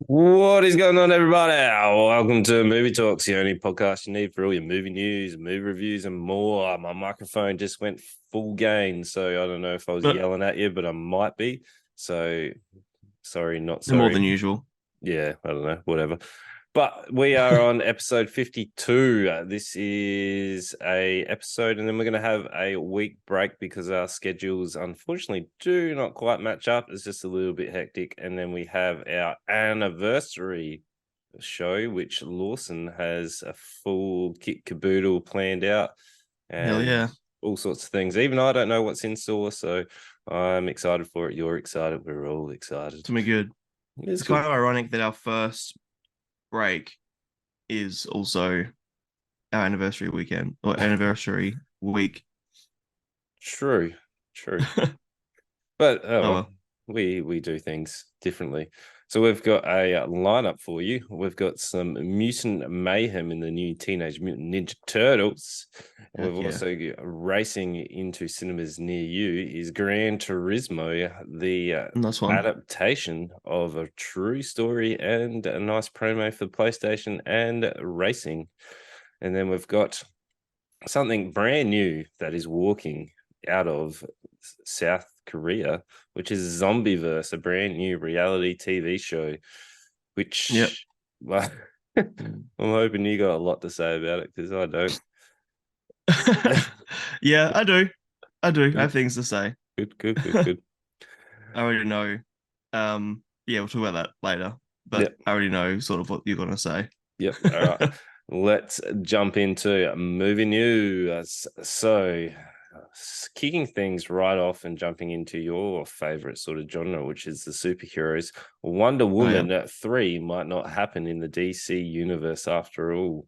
What is going on, everybody? Welcome to Movie Talks, the only podcast you need for all your movie news, movie reviews, and more. My microphone just went full gain, so I don't know if I was But yelling at you, but I might be. So sorry, not more sorry. than usual. Yeah, I don't know, whatever. But we are on episode 52. This is a episode, and then we're going to have a week break because our schedules unfortunately do not quite match up. It's just a little bit hectic. And then we have our anniversary show, which Lawson has a full kit caboodle planned out Hell and yeah. all sorts of things. Even I don't know what's in store, so I'm excited for it. You're excited. We're all excited. To me, good. It's It's good. kind of ironic that our first break is also our anniversary weekend or anniversary week. True, true. But oh Oh well, well. we do things differently. So we've got a lineup for you. We've got some mutant mayhem in the new Teenage Mutant Ninja Turtles. And we've Heck yeah. also got racing into cinemas near you is Gran Turismo, the Nice one. adaptation of a true story and a nice promo for PlayStation and racing. And then we've got something brand new that is walking out of South Korea, which is Zombieverse, a brand new reality TV show, Yep. which well, I'm hoping you got a lot to say about it because I don't. Yeah, I do. I do. I have Good, things to say. good, good, good, I good. already know. Yeah, we'll talk about that later. But Yep, I already know sort of what you're gonna say. yep. All right. Let's jump into movie news. So, kicking things right off and jumping into your favorite sort of genre, which is the superheroes, Wonder Oh yeah. Woman at 3 might not happen in the DC universe after all.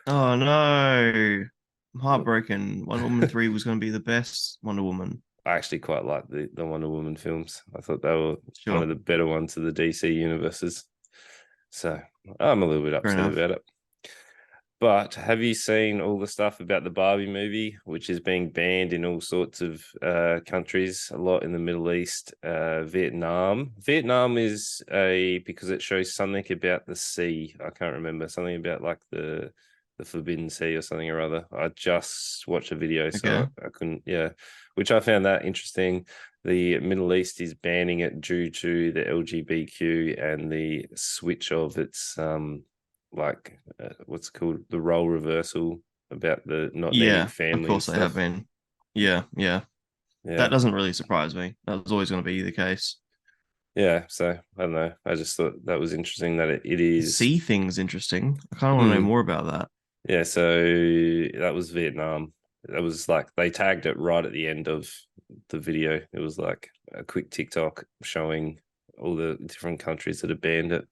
Oh no. I'm heartbroken. Wonder Woman 3 was gonna be the best Wonder Woman. I actually quite like the Wonder Woman films. I thought they were one of Sure. the better ones of the DC universes. So I'm a little bit Fair upset enough. about it. But have you seen all the stuff about the Barbie movie, which is being banned in all sorts of countries, a lot in the Middle East, Vietnam? Vietnam is because it shows something about the sea. I can't remember, something about like the Forbidden Sea or something or other. I just watched a video, Okay. so I couldn't, yeah, which I found that interesting. The Middle East is banning it due to the LGBTQ and the switch of its like what's it called, the role reversal about the not needing Yeah, of family and course they have stuff. been. Yeah, yeah. That Yeah, doesn't really surprise me. That was always going to be the case. yeah. So I don't know. I just thought that was interesting that it is. Sea thing's interesting. I kind of want to know Mm, more about that. yeah. So that was Vietnam. That was like they tagged it right at the end of the video. It was like a quick TikTok showing all the different countries that have banned it.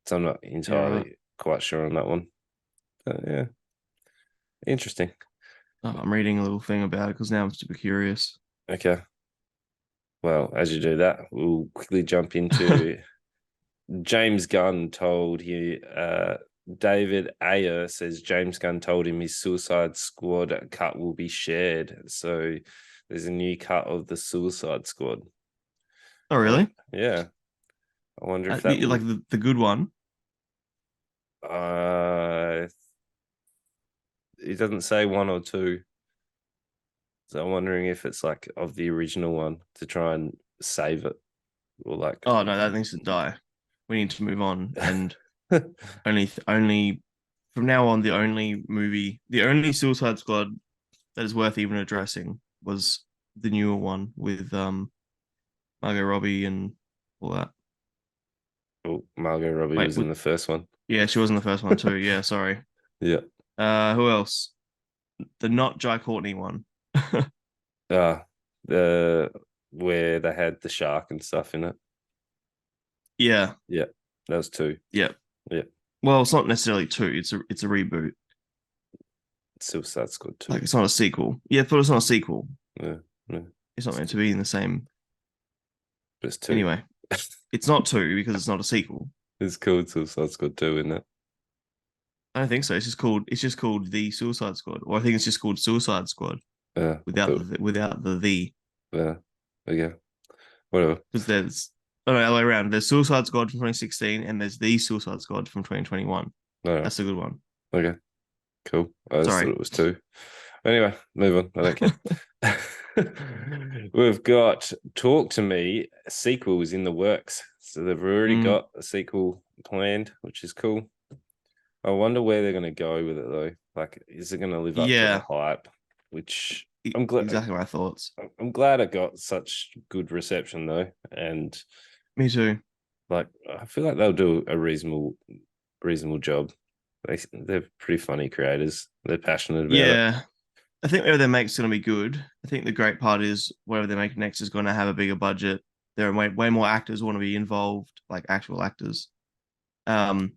So I'm not Yeah, right. entirely quite sure on that one. But yeah, interesting. Oh, I'm reading a little thing about it because now I'm super curious. Okay. Well, as you do that, we'll quickly jump into James Gunn told he David Ayer says James Gunn told him his Suicide Squad cut will be shared. So there's a new cut of the Suicide Squad. Oh, I want, really? yeah. I wonder if that Like will. the good one. Uh, it doesn't say one or two, so I'm wondering if it's like of the original one to try and save it or like. Oh no, that needs to die. We need to move on. And only from now on, the only Suicide Squad that is worth even addressing was the newer one with Margot Robbie and all that. Oh, Margot Robbie Wait, was in the first one. yeah, she was in the first one too. Yeah, sorry. Yeah. Who else? The not Jai Courtney one. Ah, the where they had the shark and stuff in it. Yeah, Yeah, that was two. yeah. Yeah, Well, it's not necessarily two. It's a reboot. Suicide Squad two. Like it's not a sequel. Yeah, but it's not a sequel. Yeah, yeah, It's not it's meant to two. be in the same. But it's two. Anyway, it's not two because it's not a sequel. It's called Suicide Squad two, isn't it? I don't think so. It's just called the Suicide Squad, or I think it's just called Suicide Squad Yeah, without but the without the yeah, okay, whatever. because there's Oh, no, other way around. There's Suicide Squad from 2016, and there's the Suicide Squad from 2021. No, That's a good one. okay, cool. I just thought Sorry. it was two. Anyway, move on. I don't care. We've got Talk to Me sequels in the works. So they've already Mm, got a sequel planned, which is cool. I wonder where they're going to go with it though. Like, is it going to live up to the yeah, hype? Which I'm glad. exactly my thoughts. I'm glad it got such good reception though, and Me too. like I feel like they'll do a reasonable job. They're pretty funny creators. They're passionate about it. Yeah, I think whatever they make is going to be good. I think the great part is whatever they make next is going to have a bigger budget. There are way more actors want to be involved, like actual actors. Um,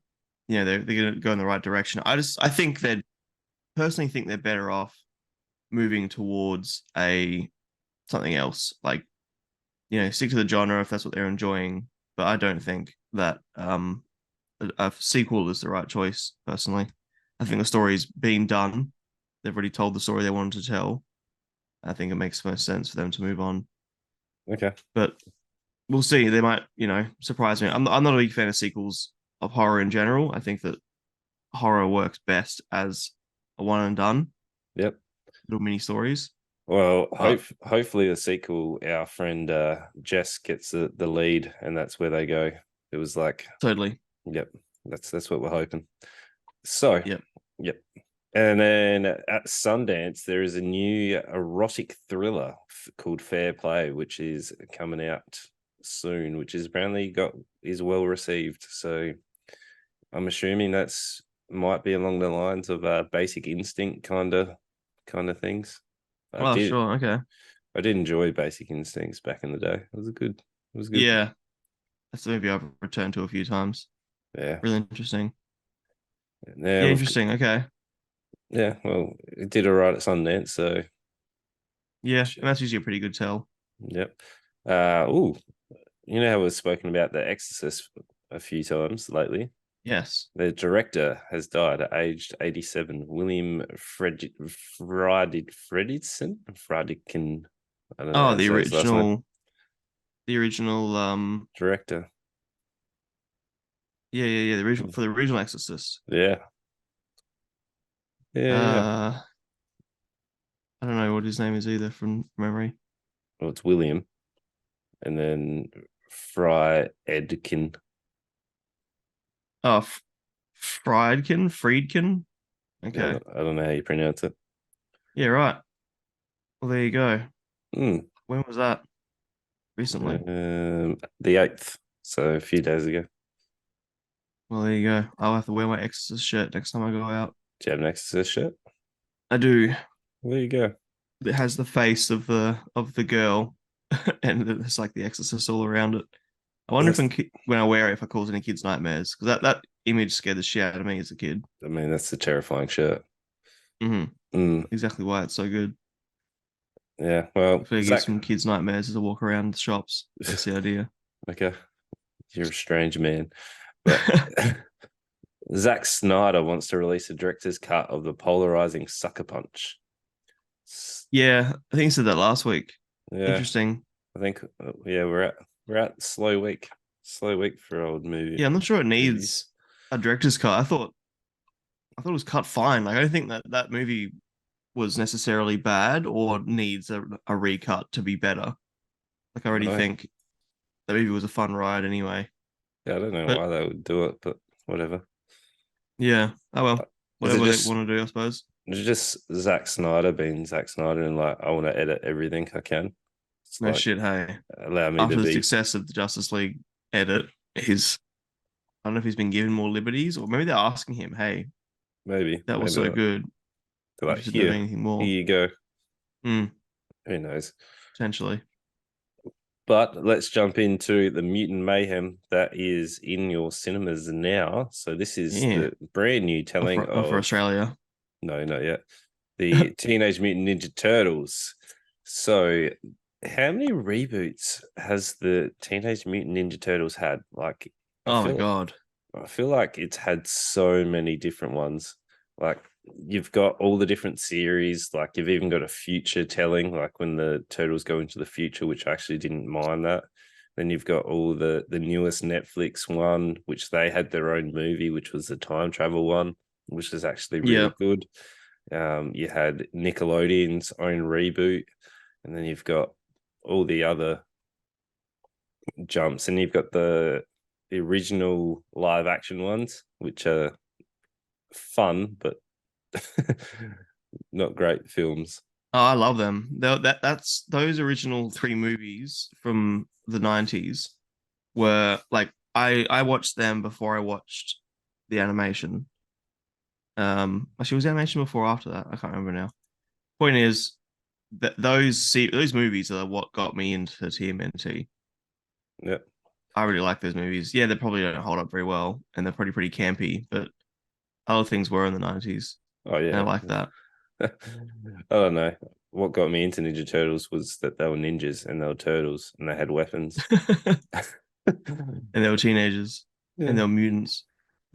they're going to go in the right direction. I think they personally think they're better off moving towards a something else, like stick to the genre if that's what they're enjoying. But I don't think that a sequel is the right choice. Personally, I think the story's been done. They've already told the story they wanted to tell. I think it makes most sense for them to move on. Okay. But we'll see. They might, surprise me. I'm not a big fan of sequels of horror in general. I think that horror works best as a one and done Yep. little mini stories. Well, But hopefully the sequel, our friend Jess gets the lead, and that's where they go. It was like, totally, yep, that's what we're hoping. So, yep. yep. And then at Sundance, there is a new erotic thriller called Fair Play, which is coming out soon, which is apparently is well received. So I'm assuming that's might be along the lines of Basic Instinct kind of things. I Oh, did sure, okay, I did enjoy Basic Instincts back in the day. It was good. yeah. That's maybe I've returned to a few times. Yeah. Really interesting. Yeah, Yeah, interesting. Okay, well, it did all right at Sundance, so yeah, and that's usually a pretty good tell. yep. Oh, you know how we've spoken about The Exorcist a few times lately? Yes. The director has died at aged 87. William Friedkin. I don't know how Oh, to say his last name. the original, Director. yeah, the original for the original Exorcist. Yeah. Yeah. Uh, I don't know what his name is either from memory. Well, it's William. And then Fry Edkin. Oh, Friedkin. Okay. I don't know how you pronounce it. Yeah, right. Well, there you go. Mm. When was that? Recently. The 8th, so a few days ago. Well, there you go. I'll have to wear my Exorcist shirt next time I go out. Do you have an Exorcist shirt? I do. There you go. It has the face of the girl, and it's like the Exorcist all around it. I wonder if That's, when I wear it, if I cause any kids nightmares, because that image scared the shit out of me as a kid. I mean, that's a terrifying shirt. Mm-hmm. Mm, Exactly why it's so good. yeah, well, If it gives Zach. some kids nightmares as I walk around the shops, that's the idea. Okay, you're a strange man. But Zack Snyder wants to release a director's cut of the polarizing Sucker Punch. Yeah, I think I said that last week. Yeah, Interesting. I think yeah, we're at slow week for old Yeah, I'm not sure it movies. needs a director's cut. I thought it was cut fine. Like I don't think that movie was necessarily bad or needs a recut to be better. Like I already No, think that movie was a fun ride anyway. yeah, I don't know But why they would do it, but whatever. yeah, oh well, Is it whatever they just want to do, I suppose. is it just Zack Snyder being Zack Snyder and like I want to edit everything I can? It's No like shit, hey. allow me to After the be success of the Justice League edit, he's I don't know if he's been given more liberties or maybe they're asking him, hey, that was maybe so not. good. They're like Interested in here, anything here more? you go. Hmm, Who knows? potentially. But let's jump into the Mutant Mayhem that is in your cinemas now. So this is Yeah. the brand new telling Not for of Australia. no, not yet. The Teenage Mutant Ninja Turtles. So how many reboots has the Teenage Mutant Ninja Turtles had? Like I Oh my feel god. I feel like it's had so many different ones. Like you've got all the different series, like you've even got a future telling, like when the turtles go into the future, which I actually didn't mind that. Then you've got all the newest Netflix one, which they had their own movie, which was the time travel one, which is actually Yeah. really good. You had Nickelodeon's own reboot, and then you've got all the other jumps, and you've got the original live action ones, which are fun but not great films. Oh, I love them. That's those original three movies from the 90s were like I watched them before I watched the animation. Actually, was the animation before or after that? I can't remember now. Point is that those movies are what got me into TMNT. Yeah. I really like those movies. Yeah, they probably don't hold up very well, and they're pretty campy, but other things were in the 90s, Oh and I yeah. like that. I don't know. What got me into Ninja Turtles was that they were ninjas and they were turtles and they had weapons. And they were teenagers, and Yeah. they were mutants.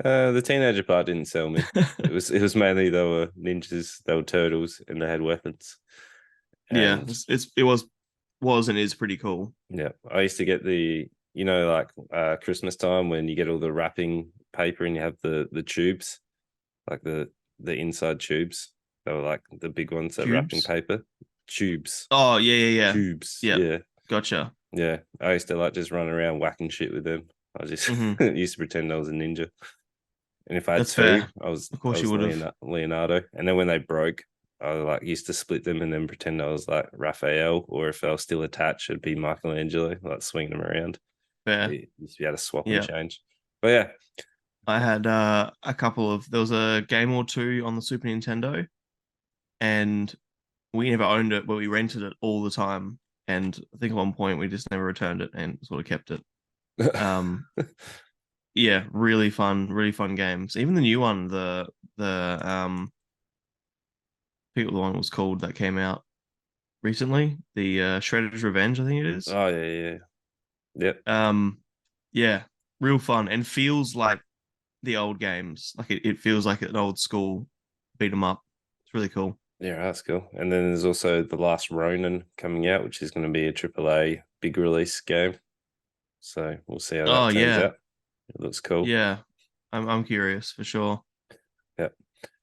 The teenager part didn't sell me. It was mainly they were ninjas, they were turtles, and they had weapons. Yeah, And it was and is pretty cool. yeah, I used to get like Christmas time when you get all the wrapping paper and you have the tubes, like the inside tubes. They were like the big ones that wrapping Tubes. paper. Tubes. Oh yeah. Tubes. Yeah, Yeah. gotcha. Yeah. I used to like just run around whacking shit with them. I just Hmm. used to pretend I was a ninja. And if I had That's two, fair. I was Of I course you was would have. Leonardo. And then when they broke, I like used to split them and then pretend I was like Raphael, or if I was still attached, it'd be Michelangelo, like swinging them around. Fair. You used to be able to swap and Yeah. change. But yeah, I had a couple of there was a game or two on the Super Nintendo, and we never owned it, but we rented it all the time. And I think at one point we just never returned it and sort of kept it. Um, yeah, really fun games. Even the new one, the I forget what the one was called that came out recently. The Shredder's Revenge, I think it is. Oh yeah. Yep. Um, yeah, real fun and feels like the old games. Like it feels like an old school beat 'em up. It's really cool. Yeah, that's cool. And then there's also The Last Ronin coming out, which is going to be a AAA big release game. So we'll see how Oh that turns yeah, out. It looks cool. yeah. I'm curious for sure. Yeah.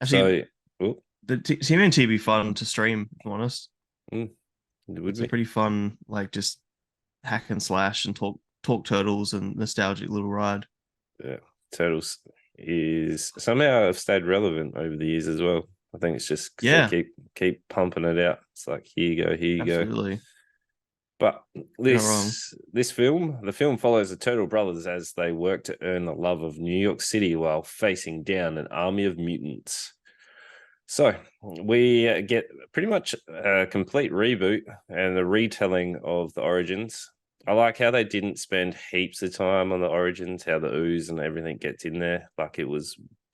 Actually, So, oh, the TMNT be fun to stream. If I'm honest, it would it's a be. pretty fun like just hack and slash and talk turtles and nostalgic little ride. Yeah. Turtles is somehow have stayed relevant over the years as well. I think it's just because they Yeah, keep pumping it out. It's like here you go, here you go. absolutely. But You're not wrong. the film follows the Turtle brothers as they work to earn the love of New York City while facing down an army of mutants. So we get pretty much a complete reboot and a retelling of the origins. I like how they didn't spend heaps of time on the origins, how the ooze and everything gets in there. Like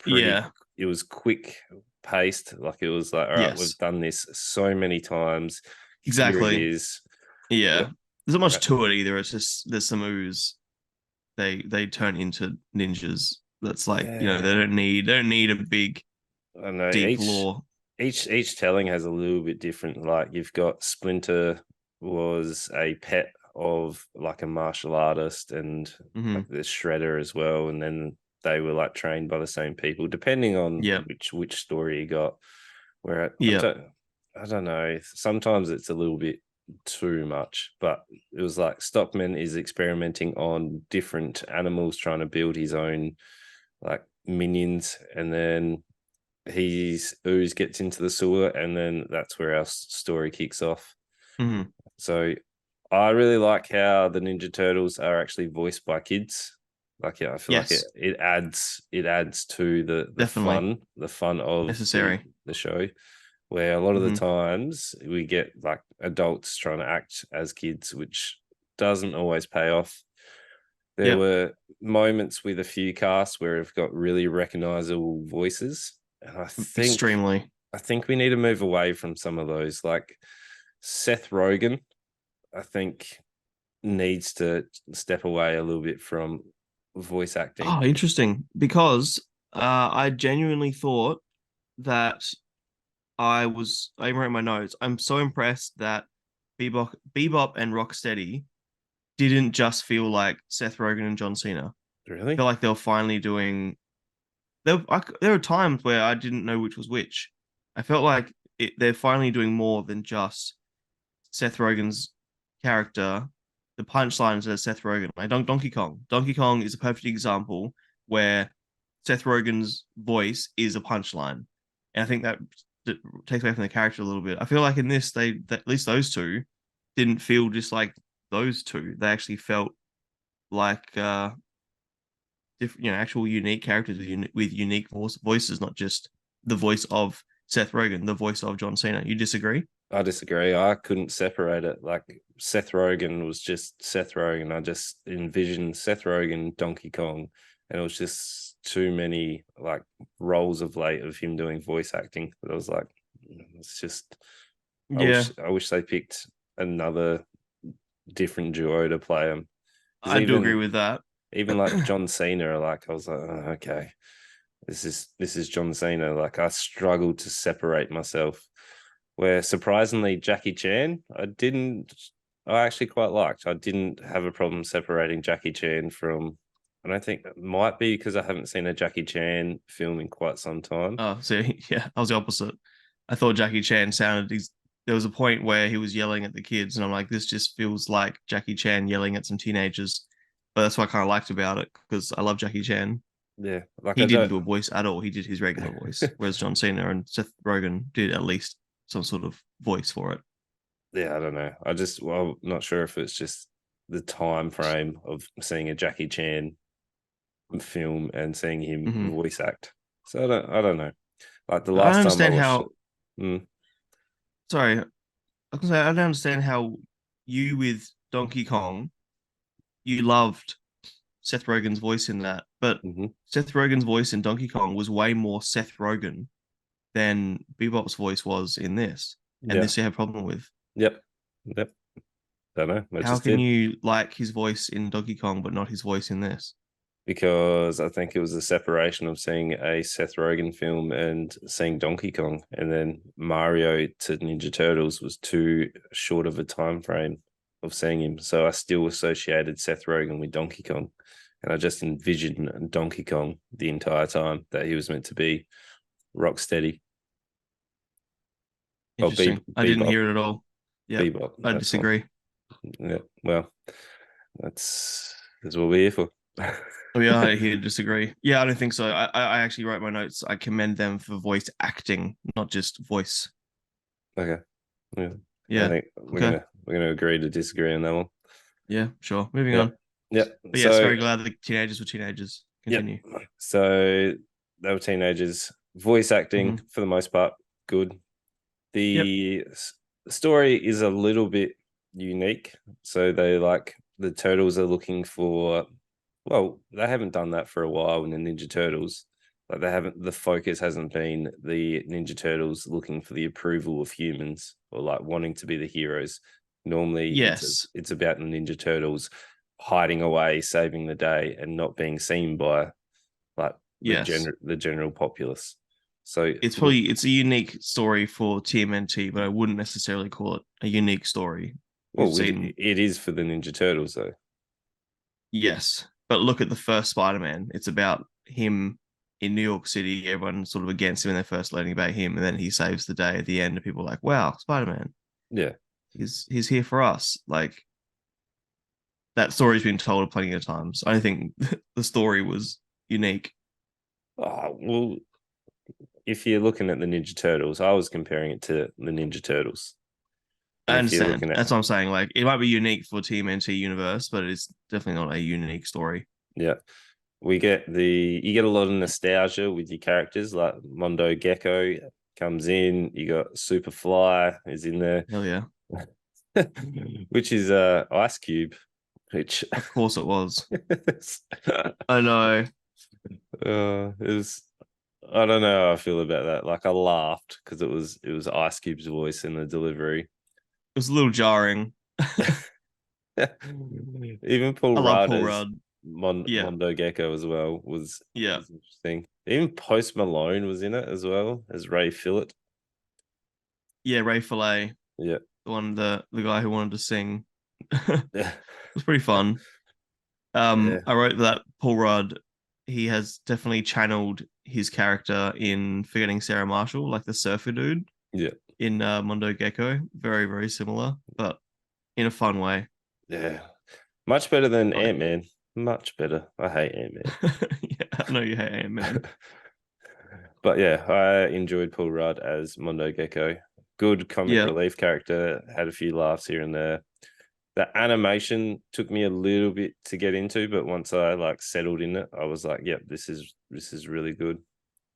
Yeah. it was quick paced. Like it was like, all right, we've Yes. done this so many times. Here it Exactly. is. Yeah. There's not Uh, much to it either. It's just there's some ooze. They turn into ninjas. That's like, Yeah, they don't need a big I know. deep lore. Each telling has a little bit different. Like you've got Splinter was a pet of like a martial artist, and Hmm. like the Shredder as well, and then they were like trained by the same people, depending on Yeah. which story you got. Where Yeah. I don't know. Sometimes it's a little bit too much, but it was like Stockman is experimenting on different animals, trying to build his own like minions, and then he's ooze gets into the sewer, and then that's where our story kicks off. Hmm. So I really like how the Ninja Turtles are actually voiced by kids. Like yeah, I feel like Yes. it adds to Definitely the fun of necessary. the show, where a lot of the Hmm. times we get like adults trying to act as kids, which doesn't always pay off. There Yep. were moments with a few casts where we've got really recognizable voices, and Extremely. I think we need to move away from some of those. Like Seth Rogen, I think needs to step away a little bit from voice acting. Oh, interesting. Because I genuinely thought that I wrote my notes. I'm so impressed that Bebop and Rocksteady didn't just feel like Seth Rogen and John Cena. I Really? feel like they were finally doing. There were times where I didn't know which was which. I felt like they're finally doing more than just Seth Rogen's character. The punchlines are Seth Rogen. Like Donkey Kong. Donkey Kong is a perfect example where Seth Rogen's voice is a punchline, and I think that takes away from the character a little bit. I feel like in this, at least those two didn't feel just like those two. They actually felt like different, actual unique characters with unique voices, not just the voice of Seth Rogen, the voice of John Cena. You disagree? I disagree. I couldn't separate it. Like Seth Rogen was just Seth Rogen. I just envisioned Seth Rogen, Donkey Kong, and it was just too many like roles of late of him doing voice acting. But I was like, it's just. Yeah, I wish they picked another different duo to play him because I do agree with that. even like John Cena, like I was like, oh, okay, this is John Cena. Like I struggled to separate myself. Where surprisingly, Jackie Chan, I actually quite liked. I didn't have a problem separating Jackie Chan from. I don't think it might be because I haven't seen a Jackie Chan film in quite some time. Oh, so yeah, I was the opposite. I thought Jackie Chan sounded. There was a point where he was yelling at the kids, and I'm like, this just feels like Jackie Chan yelling at some teenagers. But that's what I kind of liked about it because I love Jackie Chan. Yeah, like He I didn't don't. do a voice at all. He did his regular voice, whereas John Cena and Seth Rogen did at least some sort of voice for it. Yeah, I don't know. Not sure if it's just the time frame of seeing a Jackie Chan film and seeing him Hmm. voice act. So I don't know. Like the I don't last time I understand watched it, how. mm, Sorry, I was gonna say I don't understand how you with Donkey Kong you loved Seth Rogen's voice in that, but mhm. Seth Rogen's voice in Donkey Kong was way more Seth Rogen than Bebop's voice was in this, and Yeah, this you have a problem with. yep, yep. Don't know. I How just can did you like his voice in Donkey Kong but not his voice in this? because I think it was a separation of seeing a Seth Rogen film and seeing Donkey Kong, and then Mario to Ninja Turtles was too short of a time frame of seeing him. So I still associated Seth Rogen with Donkey Kong, and I just envisioned Donkey Kong the entire time that he was meant to be rock steady. Oh, Interesting. I didn't Bebop, hear it at all. Yep, Bebop. I That's one. disagree. Yeah. Well, that's what we're here for. Oh yeah, I here disagree. Yeah, I don't think so. I actually wrote my notes. I commend them for voice acting, not just voice. Okay. Yeah. I Yeah. think we're Okay. gonna we're gonna agree to disagree on that one. Yeah. Sure. Moving Yep. on. Yep. But yes, So very glad the teenagers were teenagers. yep. Continue. So they were teenagers. Voice acting Hmm. for the most part, good. Yep. The story is a little bit unique. So they like the turtles are looking for. Well, they haven't done that for a while in the Ninja Turtles. Like they haven't. The focus hasn't been the Ninja Turtles looking for the approval of humans or like wanting to be the heroes. Normally, Yes. it's about the Ninja Turtles hiding away, saving the day, and not being seen by like Yes. the general populace. So It's a unique story for TMNT, but I wouldn't necessarily call it a unique story. We've well, seen it is for the Ninja Turtles though. yes, but look at the first Spider-Man. It's about him in New York City. Everyone sort of against him, and they're first learning about him, and then he saves the day at the end. And people are like, "Wow, Spider-Man! Yeah. He's here for us." Like that story's been told plenty of times. I think the story was unique. Oh, well, if you're looking at the Ninja Turtles, I was comparing it to the Ninja Turtles. And I if you're understand. looking at That's what I'm saying. Like it might be unique for TMNT universe, but it's definitely not a unique story. yeah, you get a lot of nostalgia with your characters, like Mondo Gecko comes in, you got Superfly is in there, Hell yeah. which is Ice Cube, which Of course it was. I know. it was I don't know how I feel about that. Like I laughed because it was Ice Cube's voice in the delivery. It was a little jarring. Even Paul I love Paul Rudd's Rudd. Yeah. Mondo Gecko as well Yeah. was interesting. Even Post Malone was in it as well as Ray Phillip. Yeah. Ray Fillet, Yeah, the guy who wanted to sing. Yeah. It's pretty fun. Yeah. I wrote that Paul Rudd, he has definitely channeled his character in Forgetting Sarah Marshall, like the surfer dude Yeah. in Mondo Gecko. Very, very similar, but in a fun way. Yeah. Much better than Like, Ant-Man. Much better. I hate Ant-Man. yeah, I know you hate Ant-Man. But yeah, I enjoyed Paul Rudd as Mondo Gecko. Good comic Yeah, relief character. Had a few laughs here and there. The animation took me a little bit to get into, but once I like settled in it, I was like, "Yep, this is really good."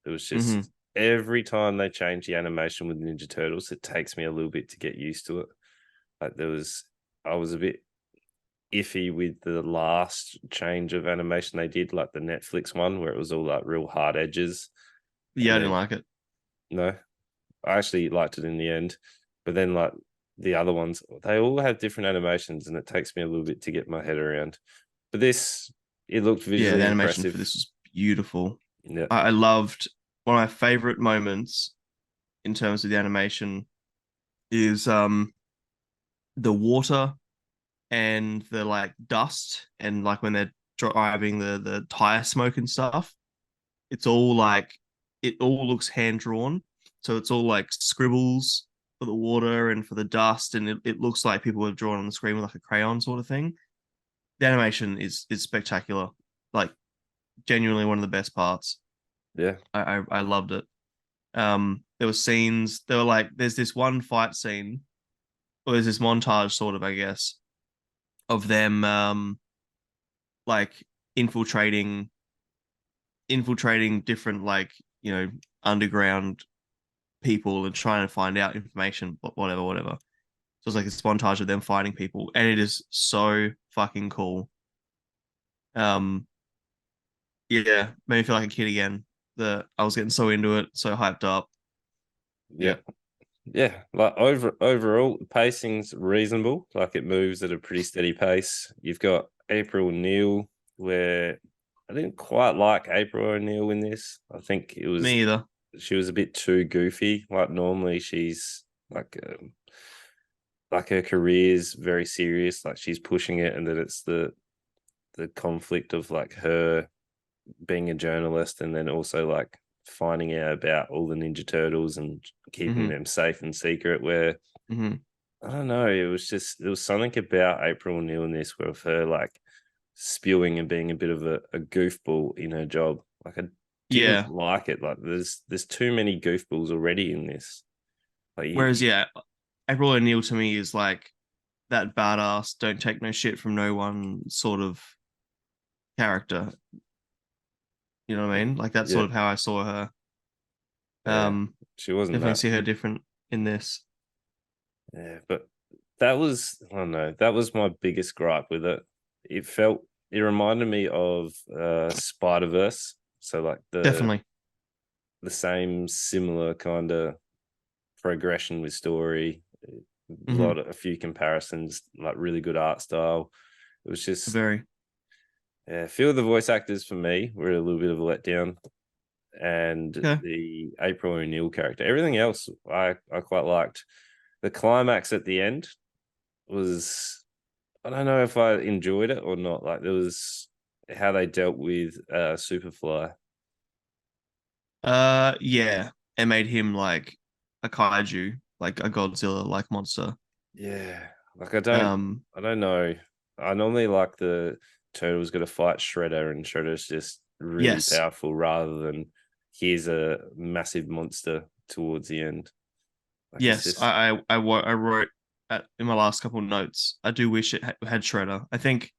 It was hmm just every time they change the animation with Ninja Turtles, it takes me a little bit to get used to it. Like I was a bit iffy with the last change of animation they did, like the Netflix one where it was all like real hard edges, yeah, and I didn't then like it. no, I actually liked it in the end. But then like the other ones, they all have different animations, and it takes me a little bit to get my head around. But this, it looked Yeah, visually the animation for impressive. this was beautiful. Yeah, I loved one of my favorite moments in terms of the animation is the water and the like dust and like when they're driving the tire smoke and stuff. It's all like it all looks hand drawn. So it's all like scribbles for the water and for the dust, and it looks like people have drawn on the screen with like a crayon sort of thing. The animation is spectacular. Like genuinely one of the best parts. yeah, I loved it. There were scenes, there were like there's this one fight scene, or there's this montage sort of, I guess, of them like infiltrating different like, you know, underground people and trying to find out information, but whatever. So it's like this montage of them fighting people, and it is so fucking cool. Um, yeah, made me feel like a kid again. That I was getting so into it, so hyped up. yeah. Yeah. Yeah, like overall, the pacing's reasonable. Like it moves at a pretty steady pace. You've got April O'Neil, where I didn't quite like April O'Neil in this. I think Me either. she was a bit too goofy. Like normally she's like her career's very serious. Like she's pushing it, and that it's the conflict of like her being a journalist and then also like finding out about all the Ninja Turtles and keeping hmm them safe and secret. Where hmm I don't know, it was just there was something about April O'Neil in this with her like spewing and being a bit of a goofball in her job. Like I didn't Yeah. like it. Like there's too many goofballs already in this. Like Whereas, yeah, April O'Neil to me is like that badass, don't take no shit from no one sort of character. You know what I mean? Like that's yeah, sort of how I saw her. yeah, Um, she wasn't Definitely that. see her different in this. Yeah, but that was I don't know, that was my biggest gripe with it. It felt it reminded me of Spider-Verse. So like Definitely. the same similar kind of progression with story, hmm a few comparisons, like really good art style. It was just Very. yeah, a few of the voice actors for me were a little bit of a letdown. And Okay. the April O'Neil character. Everything else I quite liked. The climax at the end was I don't know if I enjoyed it or not. Like there was how they dealt with Superfly. Yeah. It made him like a kaiju, like a Godzilla like monster. Yeah. Like Um, I don't know. I normally like the turtle's gonna fight Shredder and Shredder's just really yes. powerful rather than here's a massive monster towards the end. Like it's Yes. just I wrote in my last couple of notes. I do wish it had Shredder. I think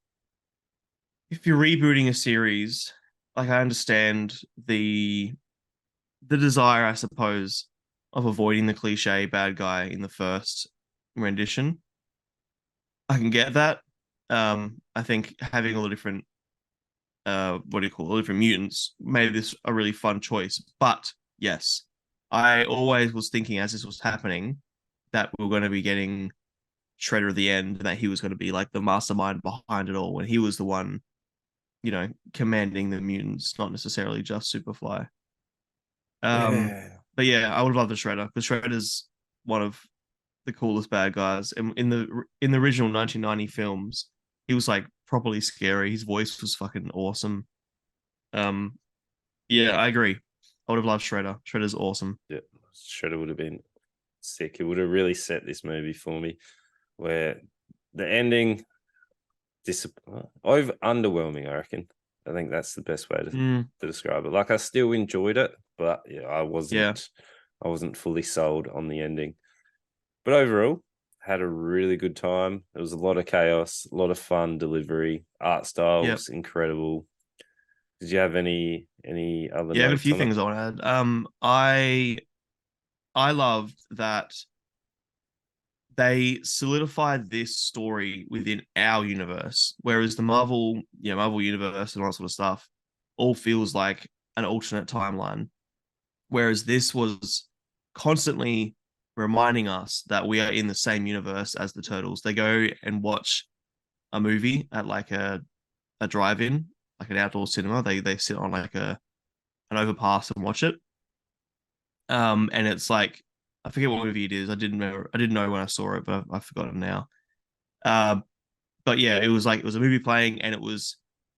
if you're rebooting a series, like I understand the desire, I suppose, of avoiding the cliche bad guy in the first rendition. I can get that. I think having all the different what do you call it, all different mutants made this a really fun choice. But yes, I always was thinking as this was happening that we were going to be getting Shredder at the end, and that he was going to be like the mastermind behind it all, when he was the one, you know, commanding the mutants, not necessarily just Superfly. Um, yeah. but yeah, I would love the Shredder because Shredder's one of the coolest bad guys. And in the original 1990 films, he was like properly scary. His voice was fucking awesome. Um, yeah, I agree. I would have loved Shredder. Shredder's awesome. Yeah, Shredder would have been sick. It would have really set this movie for me, where the ending over underwhelming. I reckon. I think that's the best way to describe it. Like I still enjoyed it, but yeah, Yeah, I wasn't fully sold on the ending. But overall, had a really good time. There was a lot of chaos, a lot of fun delivery, art yeah, styles incredible. Did you have any other yeah. I got a notes few on it? things I want to add. I loved that they solidified this story within our universe, whereas the Marvel universe and all that sort of stuff all feels like an alternate timeline. Whereas this was constantly reminding us that we are in the same universe as the Turtles. They go and watch a movie at like a drive-in, like an outdoor cinema. They sit on like an overpass and watch it. And it's like I forget what movie it is. I didn't know when I saw it, but I've forgotten now. Uh, but yeah, it was a movie playing, and it was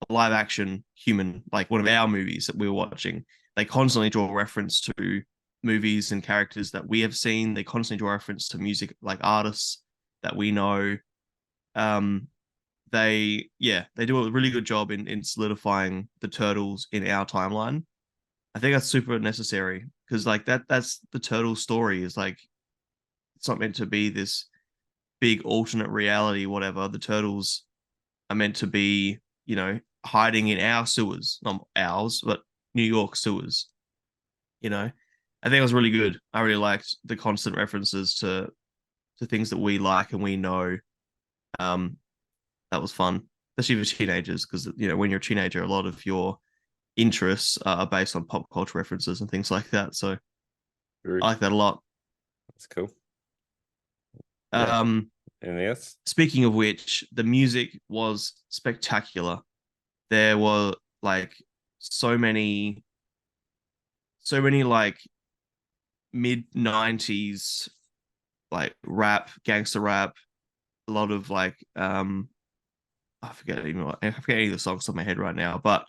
a live action human, like one of our movies that we were watching. They constantly draw reference to movies and characters that we have seen. They constantly draw reference to music, like artists that we know. Um, they do a really good job in solidifying the turtles in our timeline. I think that's super necessary because like that's the turtle story is like it's not meant to be this big alternate reality, whatever. The turtles are meant to be, hiding in our sewers, not ours, but New York sewers. You know, I think it was really good. I really liked the constant references to things that we like and we know. Um, that was fun, especially for teenagers, because when you're a teenager, a lot of your interests are based on pop culture references and things like that. So I like that a lot. That's cool. Yeah. Um, Anything else? Speaking of which, the music was spectacular. There were like so many, so many like mid 90s rap, gangster rap, a lot of I forget any of the songs on my head right now, but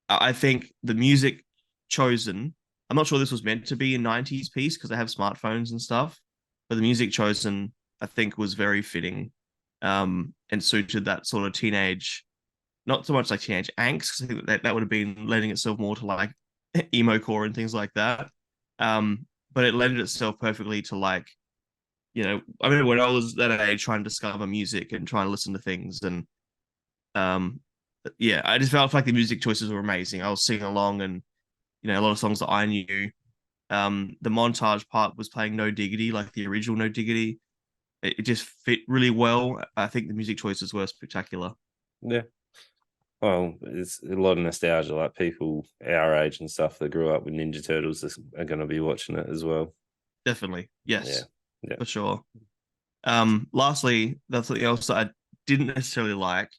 I think the music chosen, I'm not sure this was meant to be a 90s piece because they have smartphones and stuff, but the music chosen, I think, was very fitting and suited that sort of teenage, not so much like teenage angst, because I think that would have been lending itself more to like emo core and things like that. But it lended itself perfectly to I mean, when I was that age trying to discover music and trying to listen to things and um, yeah, I just felt like the music choices were amazing. I was singing along and a lot of songs that I knew. The montage part was playing No Diggity, like the original No Diggity. It just fit really well. I think the music choices were spectacular. Yeah. Well, it's a lot of nostalgia. Like people our age and stuff that grew up with Ninja Turtles are going to be watching it as well. Definitely. Yeah. Yes, Yeah. for sure. Lastly, that's something else that I didn't necessarily like.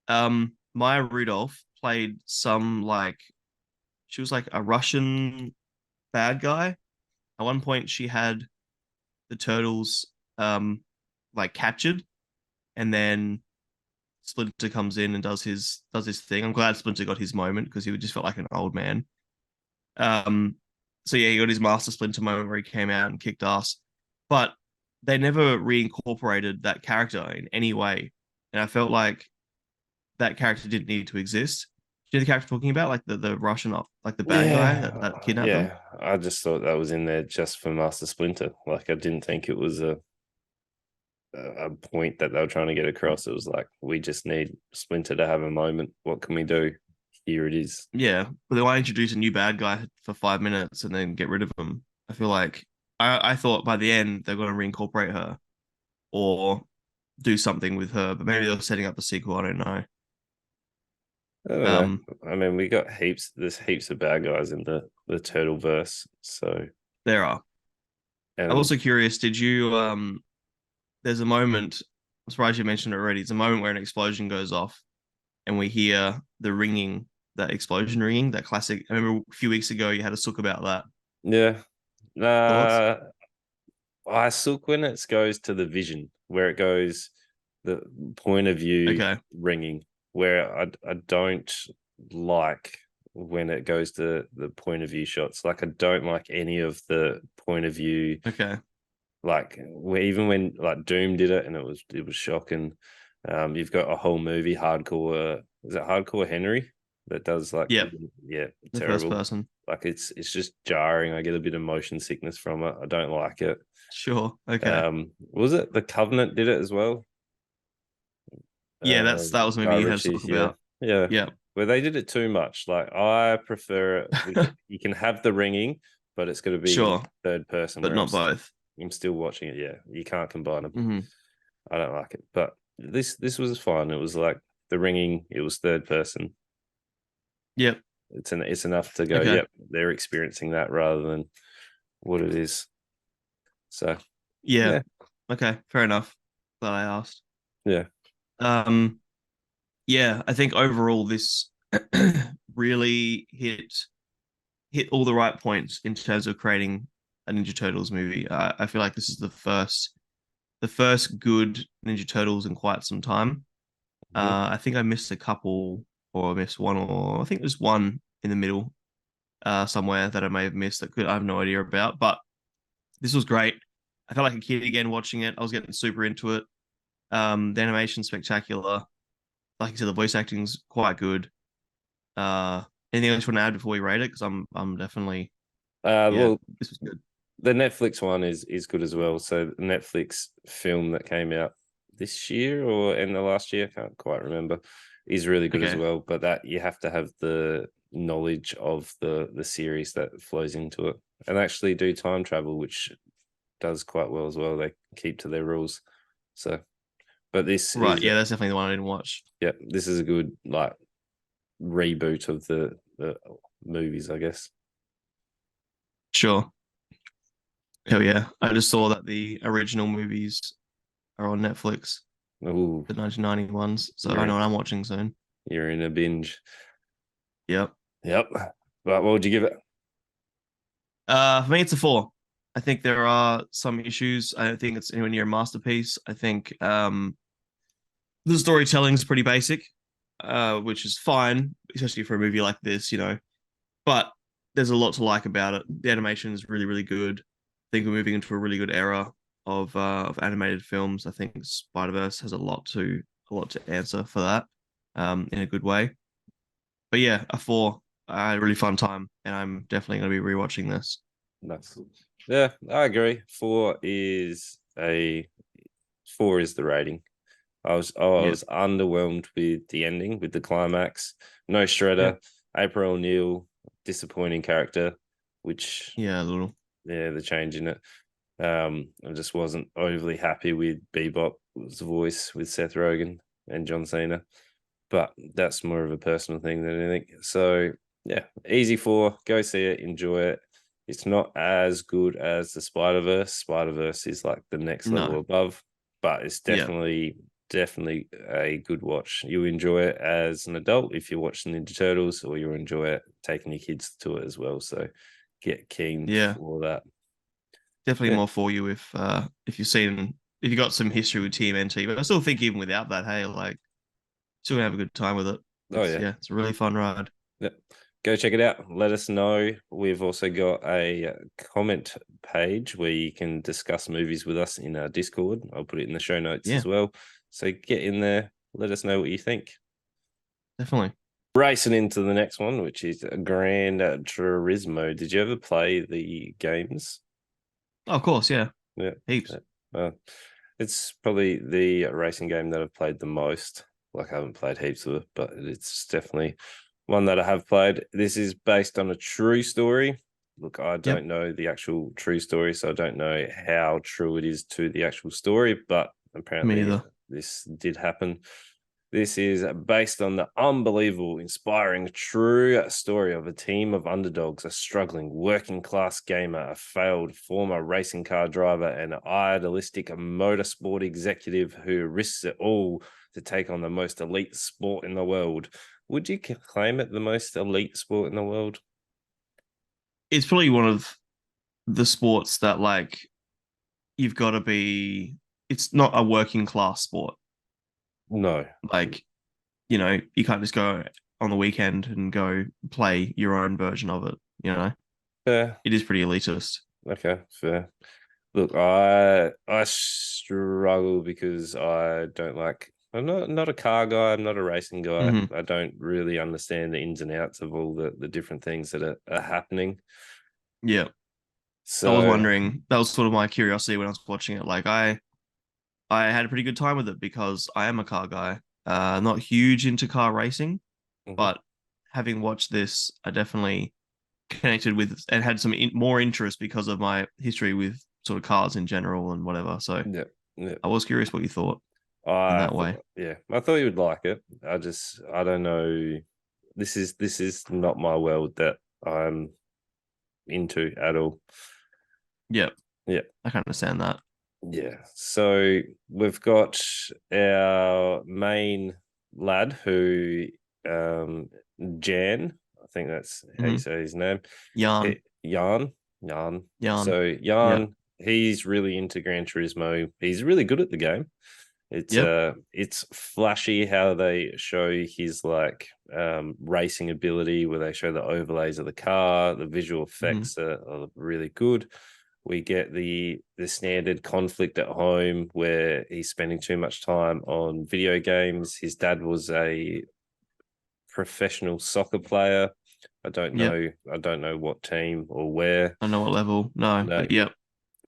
Maya Rudolph played she was like a Russian bad guy. At one point, she had the turtles captured, and then Splinter comes in and does his thing. I'm glad Splinter got his moment because he just felt like an old man. Um, so yeah, he got his Master Splinter moment where he came out and kicked ass, but they never reincorporated that character in any way, and I felt like that character didn't need to exist. Do you know the character I'm talking about, like the Russian, like the bad guy that kidnapped them? Yeah. I just thought that was in there just for Master Splinter. Like I didn't think it was a point that they were trying to get across. It was like we just need Splinter to have a moment. What can we do? Here it is. Yeah, but they want to introduce a new bad guy for 5 minutes and then get rid of him. I feel like I thought by the end they're going to reincorporate her or do something with her, but maybe they're setting up a sequel. I don't know. I don't know. Um, I mean, we got heaps. There's heaps of bad guys in the turtle verse. So there are. I'm and also curious. Did you There's a moment. I'm surprised you mentioned it already. It's a moment where an explosion goes off, and we hear the ringing, that explosion ringing, that classic. I remember a few weeks ago you had a sook about that. yeah, Thoughts? uh, I suck when it goes to the vision, where it goes the point of view Okay. ringing, where I don't like when it goes to the point of view shots. Like I don't like any of the point of view. Okay. Like even when like Doom did it and it was shocking. You've got a whole movie, Hardcore. Is it Hardcore Henry that does like Yep. yeah, The first terrible. person. Like it's just jarring. I get a bit of motion sickness from it. I don't like it. Sure. Okay. Was it The Covenant did it as well? Yeah, that was a movie Guy you had to talk Ritchie's, yeah, about. yeah. Yeah. Where they did it too much. Like I prefer it. You can have the ringing, but it's going to be Sure. third person But where not both. I'm still watching it. Yeah, you can't combine them. Hmm. I don't like it. But this was fun. It was like the ringing. It was third person. Yep. It's enough to go. Okay. Yep, they're experiencing that rather than what it is. So Yeah. yeah, Okay. Fair enough. Glad I asked. yeah. Um, yeah, I think overall this really hit all the right points in terms of creating a Ninja Turtles movie. I feel like this is the first good Ninja Turtles in quite some time. Mhm. I think I missed a couple, or I missed one, or I think there's one in the middle somewhere that I may have missed that I have no idea about. But this was great. I felt like a kid again watching it. I was getting super into it. The animation's spectacular. Like you said, the voice acting's quite good. Uh, Anything else you want to add before we rate it? Because I'm definitely yeah, Well, this was good. the Netflix one is good as well. So the Netflix film that came out this year or in the last year, I can't quite remember, is really good as Okay, well. But that you have to have the knowledge of the series that flows into it, and actually do time travel, which does quite well as well. They keep to their rules. So, but this right, is yeah, that's definitely the one I didn't watch. yeah, this is a good like reboot of the movies, I guess. Sure, hell yeah. I just saw that the original movies are on Netflix, Oh, the 1990 ones. So I you're know what I'm watching soon. you're in a binge. Yep. Yep. But what would you give it? For me, it's a four. I think there are some issues. I don't think it's anywhere near a masterpiece. I think the storytelling is pretty basic, which is fine, especially for a movie like this, you know. But there's a lot to like about it. The animation is really, really good. I think we're moving into a really good era of animated films. I think Spider-Verse has a lot to answer for that, in a good way. But yeah, a four. I had a really fun time, and I'm definitely going to be rewatching this. Nice. Yeah, I agree. Four is the rating. I Yeah, was underwhelmed with the ending, with the climax. No yeah, Shredder, April O'Neil, disappointing character, which yeah, a little. yeah, the change in it. I just wasn't overly happy with Bebop's voice with Seth Rogen and John Cena, but that's more of a personal thing than anything. So yeah, easy four. Go see it, enjoy it. It's not as good as the Spider-Verse. Spider-Verse is like the next level No, above, but it's yeah, definitely a good watch. You enjoy it as an adult if you're watching Ninja Turtles, or you enjoy it taking your kids to it as well. So get keen yeah. for that. Definitely Yeah. more for you if you've seen if you got some history with TMNT. But I still think even without that, hey, like still gonna have a good time with it. Oh yeah. It's a really fun ride. Yeah. Go check it out. Let us know. We've also got a comment page where you can discuss movies with us in our Discord. I'll put it in the show notes Yeah, as well. So get in there. Let us know what you think. definitely. Racing into the next one, which is Gran Turismo. Did you ever play the games? Oh, of course, yeah. Yeah. Heaps. Uh, it's probably the racing game that I've played the most. Like I haven't played heaps of it, but it's definitely one that I have played. This is based on a true story. Look, I Yep. don't know the actual true story, so I don't know how true it is to the actual story, but Me apparently neither. this did happen. This is based on the unbelievable, inspiring, true story of a team of underdogs, a struggling working class gamer, a failed former racing car driver, and an idealistic motorsport executive who risks it all to take on the most elite sport in the world. Would you claim it the most elite sport in the world? It's probably one of the sports that like you've got to be. It's not a working class sport. No. Like, you can't just go on the weekend and go play your own version of it. Yeah. It is pretty elitist. Okay. Fair. Look, I struggle because I don't like. I'm not a car guy. I'm not a racing guy. Hmm. I don't really understand the ins and outs of all the different things that are happening. Yeah, I was So wondering. That was sort of my curiosity when I was watching it. Like, I had a pretty good time with it because I am a car guy. Not huge into car racing, mhm. but having watched this, I definitely connected with and had some more interest because of my history with sort of cars in general and whatever. So Yeah, yeah. I was curious what you thought in I that way. thought, yeah, I thought you would like it. I don't know. This is not my world that I'm into at all. Yeah, Yeah, I can understand that. yeah. So we've got our main lad who, um, Jan. I think that's how you Hmm. say his name. Jan, Jan. Jan. So Yeah, Jan, he's really into Gran Turismo. He's really good at the game. yep. It's flashy how they show his like racing ability, where they show the overlays of the car. The visual Hmm. effects are really good. We get the standard conflict at home where he's spending too much time on video games. His dad was a professional soccer player. Yep. I don't know what team or where. I know what level. No, No, but yep.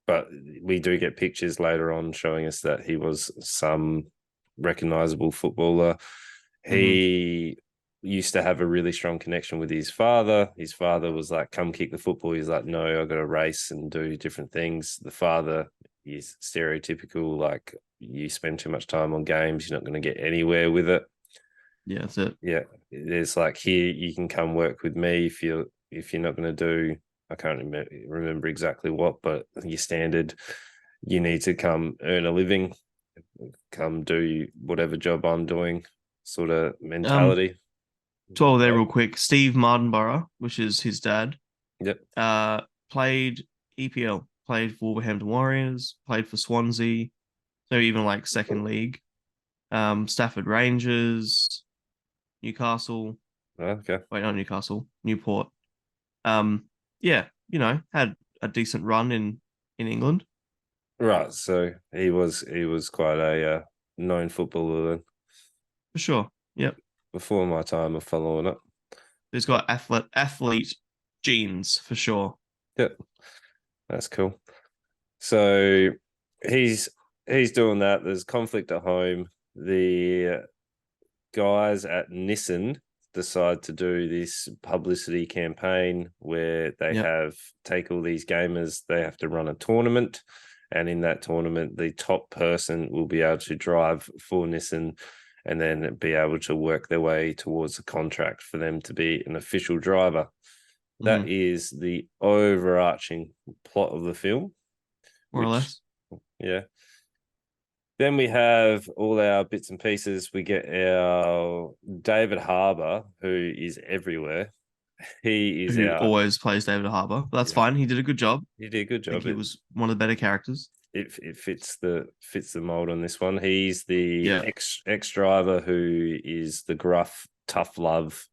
but we do get pictures later on showing us that he was some recognizable footballer. Hmm. He used to have a really strong connection with his father. His father was like, come kick the football. He's like, no, I got to race and do different things. The father is stereotypical, like, you spend too much time on games, you're not going to get anywhere with it. Yeah, that's it. Yeah. There's like, here, you can come work with me if you're not going to do, I can't remember exactly what, but your standard, you need to come earn a living, come do whatever job I'm doing, sort of Um, mentality. 12 there Yep. real quick. Steve Mardenborough, which is his dad, Yep. played EPL, played for Wolverhampton Warriors, played for Swansea, so even like second league. Stafford Rangers, Newcastle. Okay. Wait, not Newcastle, Newport. Um, yeah, had a decent run in England Right. So he was quite a known footballer then, for sure. Yep, before my time of following it. he's But got athlete genes for sure. yeah, that's cool. So he's he's doing that. There's conflict at home. The guys at Nissan decide to do this publicity campaign where they Yep. have take all these gamers, they have to run a tournament. And in that tournament, the top person will be able to drive for Nissan and then be able to work their way towards a contract for them to be an official driver. That Hmm. is the overarching plot of the film, More or which, less. yeah, then we have all our bits and pieces. We get our David Harbour, who is everywhere. He is Who our, always plays David Harbour. But that's yeah, fine. He did a good job. he did a good I think job. he was one of the better characters. It fits the mold on this one. He's the Yeah. ex driver who is the gruff, tough love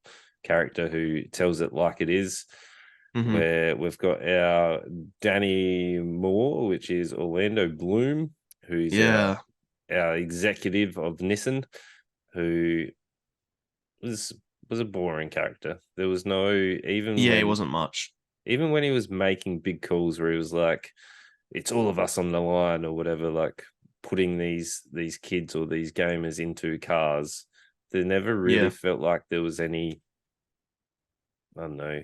character who tells it like it is. Hmm. Where we've got our Danny Moore, which is Orlando Bloom, who's Yeah. our executive of Nissan, who was was a boring character. There was no, Yeah, it wasn't much. even when he was making big calls where he was like, "It's all of us on the line" or whatever, like putting these kids or these gamers into cars. There never really Yeah. felt like there was any, I don't know,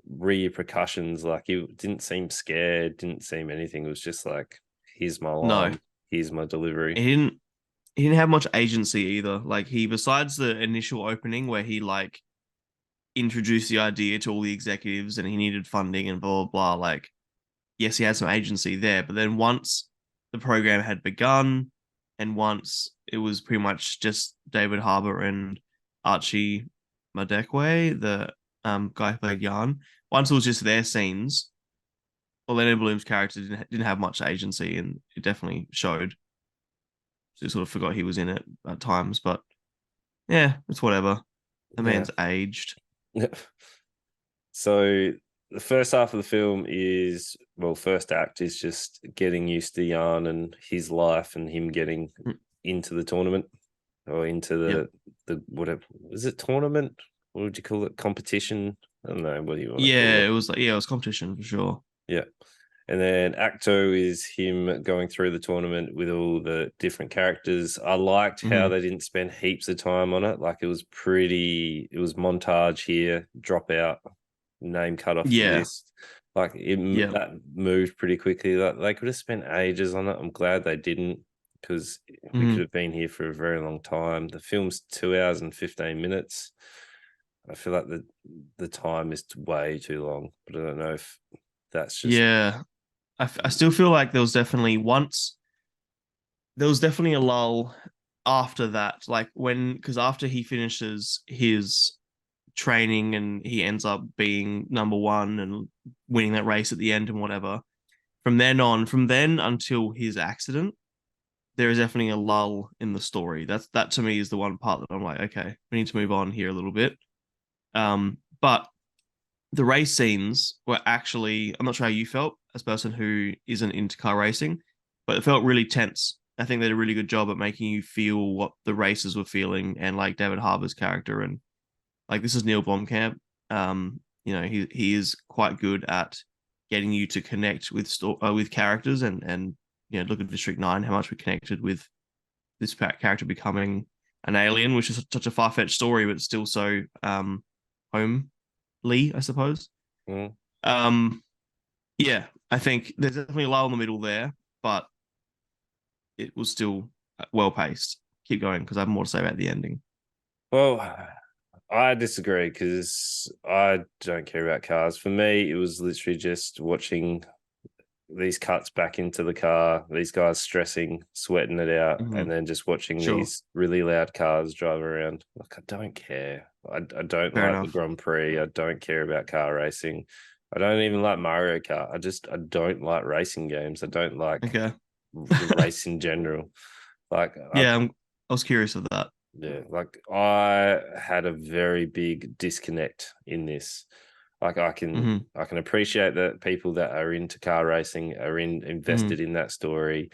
repercussions. Like he didn't seem scared, didn't seem anything. It was just like, here's my No. line, here's my delivery. He didn't have much agency either. Like he besides the initial opening where he like introduced the idea to all the executives and he needed funding and blah blah blah, like yes, he had some agency there, but then once the program had begun and once it was pretty much just David Harbour and Archie Madekwe, the guy who played Yarn, once it was just their scenes, Orlando Bloom's character didn't have much agency, and it definitely showed. Just sort of forgot he was in it at times, but yeah, it's whatever. The Yeah. man's aged. So the first half of the film is, well, first act is just getting used to Jan and his life and him getting into the tournament or into the whatever, is it tournament? What would you call it? Competition? I don't know. What do you want to call Yeah, it? it was like, yeah, it was competition for sure. Yeah. And then Act 2 is him going through the tournament with all the different characters. I liked how they didn't spend heaps of time on it. Like it was montage here, drop out, name cut off the Yeah, list. Like yeah. that moved pretty quickly. Like they could have spent ages on it. I'm glad they didn't, because we could have been here for a very long time. The film's 2 hours and 15 minutes. I feel like the time is way too long, but I don't know if that's just Yeah. I still feel like there was definitely a lull after that, like because after he finishes his training and he ends up being number one and winning that race at the end and whatever. From then until his accident, there is definitely a lull in the story. That to me is the one part that I'm like, okay, we need to move on here a little bit. But the race scenes were actually, I'm not sure how you felt as a person who isn't into car racing, but it felt really tense. I think they did a really good job at making you feel what the racers were feeling, and like David Harbour's character, and like this is Neil Blomkamp. He is quite good at getting you to connect with characters, and look at District 9, how much we connected with this character becoming an alien, which is such a far-fetched story, but still so homely, I suppose. mm. Yeah, I think there's definitely a lull in the middle there, but it was still well paced. Keep going because I have more to say about the ending. Well, I disagree because I don't care about cars. For me, it was literally just watching these cuts back into the car, these guys stressing, sweating it out, and then just watching Sure, these really loud cars drive around. Like, I don't care. I don't fair like the enough. Grand Prix. I don't care about car racing. I don't even like Mario Kart. I don't like racing games. I don't like Okay. the race in general. Like, Yeah, I was curious of that. yeah, like I had a very big disconnect in this. Like Hmm. I can appreciate that people that are into car racing are Hmm. invested in that story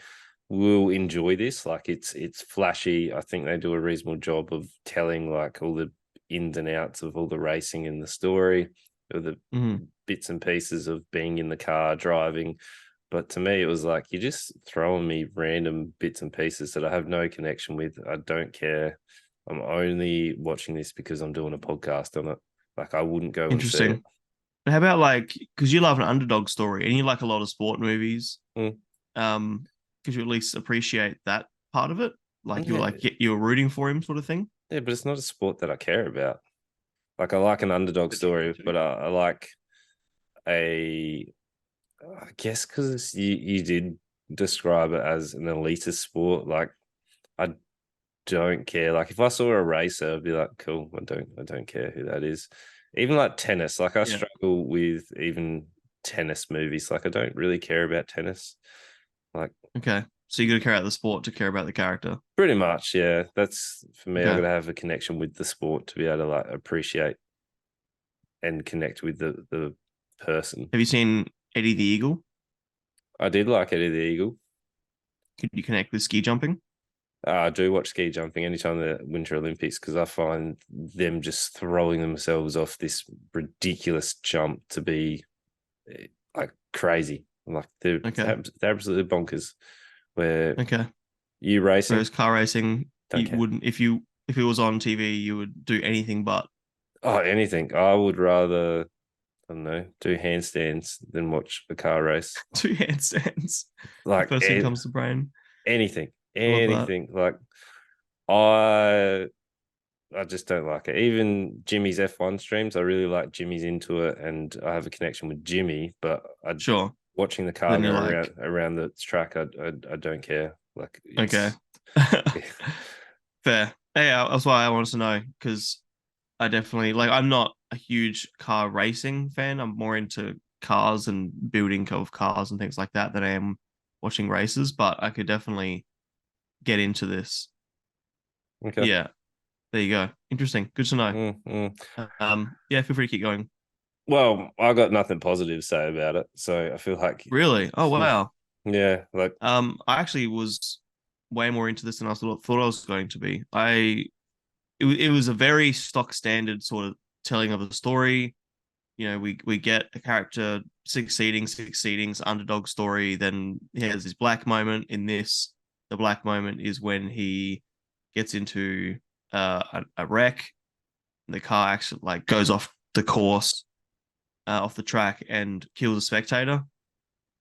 will enjoy this. Like it's flashy. I think they do a reasonable job of telling like all the ins and outs of all the racing in the story, or the Hmm. bits and pieces of being in the car driving. But to me, it was like you're just throwing me random bits and pieces that I have no connection with. I don't care. I'm only watching this because I'm doing a podcast on it. Like I wouldn't go and see it. Interesting. But how about like, because you love an underdog story and you like a lot of sport movies, Mm. um, could you at least appreciate that part of it? Like Yeah, you were rooting for him, sort of thing. yeah, but it's not a sport that I care about. Like I like an underdog story, but I like a. I guess because you did describe it as an elitist sport. Like I don't care. Like if I saw a racer, I'd be like, cool. I don't care who that is. Even like tennis, like I Yeah. struggle with even tennis movies. Like I don't really care about tennis. Like Okay. So you got to care about the sport to care about the character. pretty much, yeah. That's for me. I got Okay. to have a connection with the sport to be able to like appreciate and connect with the person. Have you seen Eddie the Eagle? I did like Eddie the Eagle. Could you connect with ski jumping? I do watch ski jumping anytime the Winter Olympics because I find them just throwing themselves off this ridiculous jump to be like crazy. Like Okay. they're absolutely bonkers. Where Okay. you racing, Whereas car racing, don't you care. wouldn't if it was on TV, you would do anything but Oh, anything. I would rather, I don't know, do handstands than watch a car race. do handstands. The Like first thing comes to brain. anything, I love that. anything. Like I I just don't like it. Even Jimmy's F1 streams, I really like Jimmy's into it, and I have a connection with Jimmy. But Sure. watching the car Then go you're like, around the track, I don't care. Like okay. it's Fair. Yeah, that's why I wanted to know because I definitely like I'm not a huge car racing fan. I'm more into cars and building of cars and things like that than I am watching races, but I could definitely get into this. Okay. Yeah, there you go. Interesting. Good to know. Mm. Yeah, feel free to keep going. Well, I got nothing positive to say about it, so I feel like, Really? Oh wow. yeah, like, I actually was way more into this than thought I was going to be. It was a very stock standard sort of telling of a story. You know, we get a character succeeding, underdog story. Then he has his black moment. In this, the black moment is when he gets into a wreck. The car actually like goes off the course, off the track, and kills a spectator.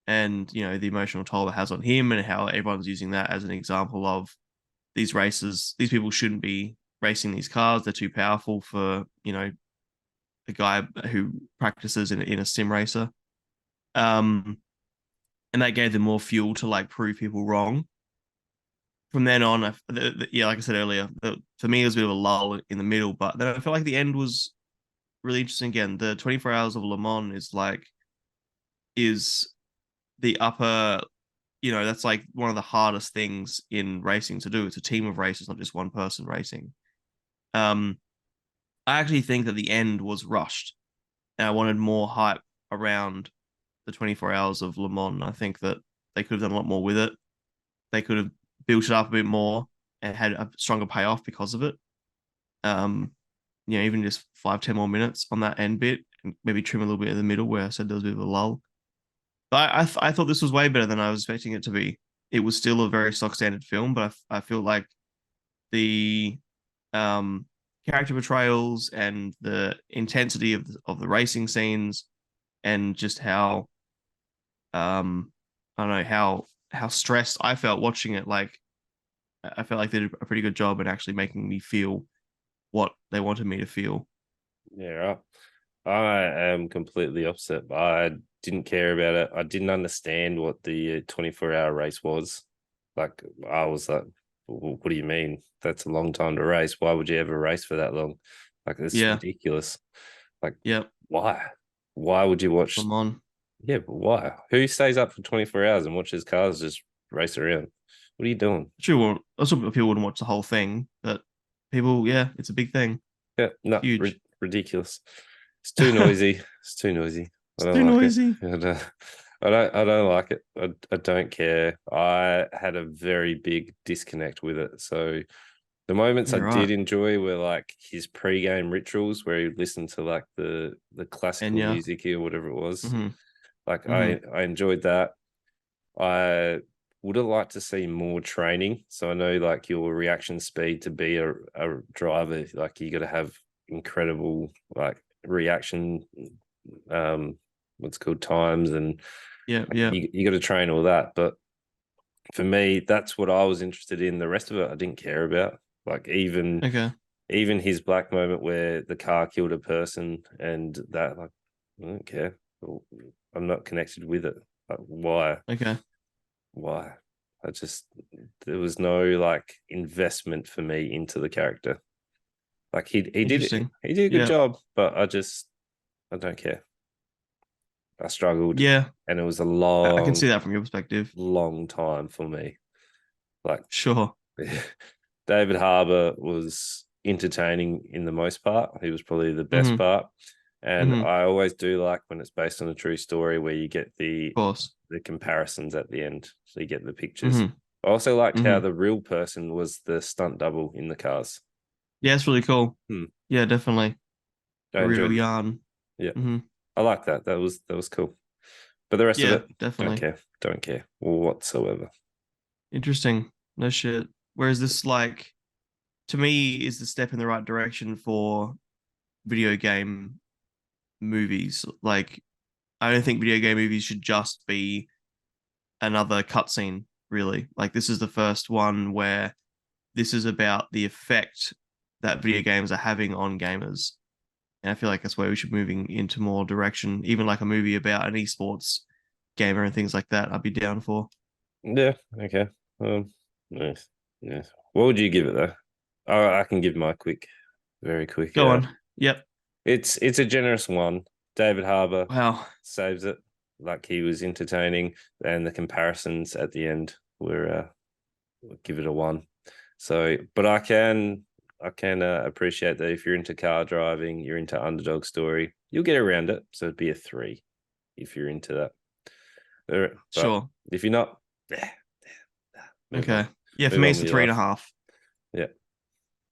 And you know the emotional toll it has on him, and how everyone's using that as an example of these races. These people shouldn't be racing these cars. They're too powerful for a guy who practices in a sim racer. Um, and that gave them more fuel to like prove people wrong. From then on, yeah, like I said earlier, for me it was a bit of a lull in the middle, but then I felt like the end was really interesting. Again, the 24 hours of Le Mans is the upper, that's like one of the hardest things in racing to do. It's a team of racers, not just one person racing. Um, I actually think that the end was rushed, and I wanted more hype around the 24 hours of Le Mans. I think that they could have done a lot more with it. They could have built it up a bit more and had a stronger payoff because of it. Um, even just 5-10 more minutes on that end bit, and maybe trim a little bit in the middle where I said there was a bit of a lull. But I thought this was way better than I was expecting it to be. It was still a very stock standard film, but I feel like the um, character portrayals and the intensity of the racing scenes, and just how I don't know how stressed I felt watching it. Like I felt like they did a pretty good job at actually making me feel what they wanted me to feel. yeah, right. I am completely opposite. I didn't care about it. I didn't understand what the 24-hour race was. Like, I was like, what do you mean? That's a long time to race. Why would you ever race for that long? Like, it's Yeah, ridiculous. Like, yeah, why? Why would you watch? I'm on. Yeah, but why? Who stays up for 24 hours and watches cars just race around? What are you doing? Sure, that's what people wouldn't watch the whole thing, but people, yeah, it's a big thing. Yeah, It's no, huge. ridiculous. It's too noisy. It's too noisy. I It's don't too like it. noisy. I don't like it. I don't care. I had a very big disconnect with it. So the moments I You're did right. enjoy were like his pre-game rituals where he listened to like the And classical yeah. music or whatever it was. Mm-hmm. Like Mm-hmm. I enjoyed that. I would have liked to see more training. So I know like your reaction speed to be a driver, like you got to have incredible like reaction what's called times, and Yeah, like, yeah. you got to train all that. But for me, that's what I was interested in. The rest of it I didn't care about. Like Okay. even his black moment where the car killed a person, and that, like, I don't care. I'm not connected with it. Like, why? Okay. Why? I just, there was no like investment for me into the character. Like Interesting. he did a good Yeah. job, but I don't care. I struggled, Yeah. and it was a I can see that from your perspective. long time for me. Like, Sure. David Harbour was entertaining in the most part. He was probably the best Mm-hmm. part. And Mm-hmm. Of I always do like when it's based on a true story where you get course. the comparisons at the end. So you get the pictures. Mm-hmm. I also liked how Mm-hmm. the real person was the stunt double in the cars. Yeah, it's really cool. Hmm. Yeah, definitely. I The real enjoyed. yarn. Yeah, Mm-hmm. I like that. That was cool. But the rest of Yeah, it, don't definitely. care. Don't care whatsoever. Interesting. No shit. Whereas this, like, to me, is the step in the right direction for video game movies. Like, I don't think video game movies should just be another cutscene, really. Like, this is the first one where this is about the effect that video games are having on gamers. And I feel like that's where we should be moving into more direction. Even like a movie about an esports gamer and things like that, I'd be down for. Yeah. Okay. Nice. Nice. What would you give it though? I can give my very quick. Go on. Yep. It's a generous one. David Harbour Wow. saves it. Like, he was entertaining, and the comparisons at the end were give it a 1. So, but I can appreciate that if you're into car driving, you're into underdog story, you'll get around it. So it'd be a 3 if you're into that. But Sure. if you're not, move Okay. on. Yeah, for Move me on it's a with your three and a life. half. Yeah.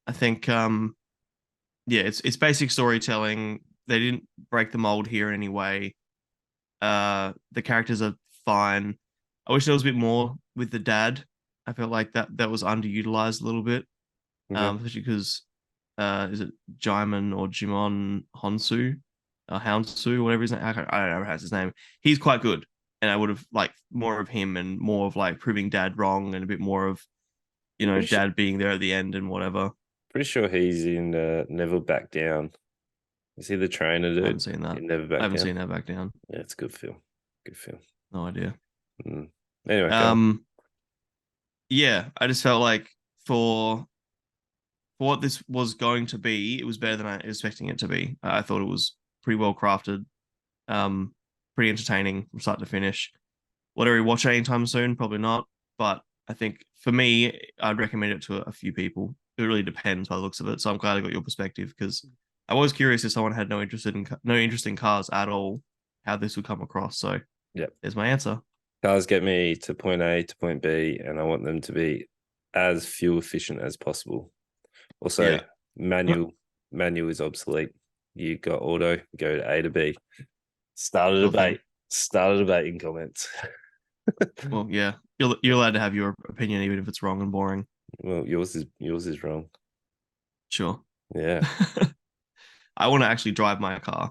I think yeah, it's basic storytelling. They didn't break the mold here in any way. The characters are fine. I wish there was a bit more with the dad. I felt like that was underutilized a little bit. Okay. Especially because is it Jaimin or Jimon Honsu, Houndsu, whatever his name. I don't know how his name. He's quite good, and I would have liked more of him and more of like proving dad wrong and a bit more of Pretty sure, dad being there at the end and whatever. pretty sure he's in Never Back Down. Is he the trainer, I haven't dude? seen that. In Never I Back haven't Down. seen that back down. Yeah, it's a good film. Good film. No idea. Mm. Anyway, go on. Yeah, I just felt like for what this was going to be, it was better than I was expecting it to be. I thought it was pretty well crafted, um, pretty entertaining from start to finish. Would I rewatch it anytime soon? Probably not. But I think for me, I'd recommend it to a few people. It really depends by the looks of it. So I'm glad I got your perspective because I was curious if someone had no interest in cars at all, how this would come across. So Yeah. there's my answer. Cars get me to point A to point B, and I want them to be as fuel efficient as possible. Also, Yeah. manual is obsolete. You got auto, go to A to B. Start a Sure thing. debate. Start a debate in comments. Well, yeah, you're allowed to have your opinion even if it's wrong and boring. Well, yours is wrong. Sure. Yeah. I want to actually drive my car,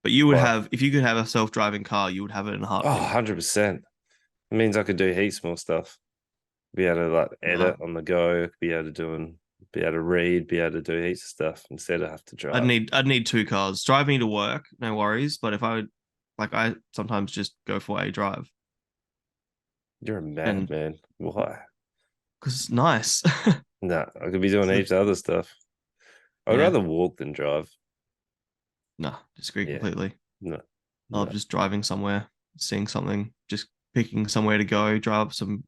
but you would What? have if you could have a self-driving car, you would have it in a Oh, heartbeat. 100%. It means I could do heaps more stuff. Be able to like edit No, on the go, be able to read, be able to do heaps of stuff instead of have to drive. I'd need two cars. Drive me to work, no worries. But if I would, like, I sometimes just go for a drive, You're a and madman. Why? because it's nice. Nah, I could be doing So, heaps of other stuff. I'd yeah, rather walk than drive. no, disagree Yeah. completely. No. I love No. just driving somewhere, seeing something, just picking somewhere to go, drive up some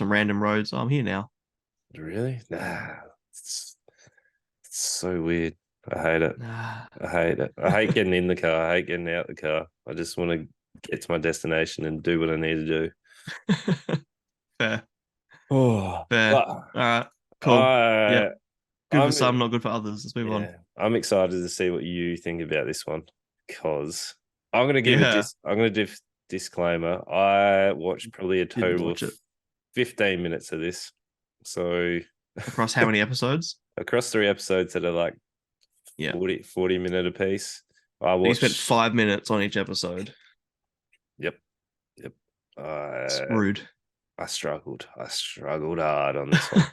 random roads. Oh, I'm here now. Really? Nah. It's so weird. I hate it. Nah. I hate it. I hate getting in the car. I hate getting out the car. I just want to get to my destination and do what I need to do. Fair, Oh, fair. but All right, cool. I Yep. Good for I'm some, not good for others. Let's move on. yeah, I'm excited to see what you think about this one because I'm gonna give a Yeah, disclaimer. I watched probably a didn't total of watch it. 15 minutes of this. So Across how many episodes? across 3 episodes that are like Yeah. 40 minute a piece. I You spent watched 5 minutes on each episode. Yep. Yep. It's rude. I struggled. I struggled hard on this one.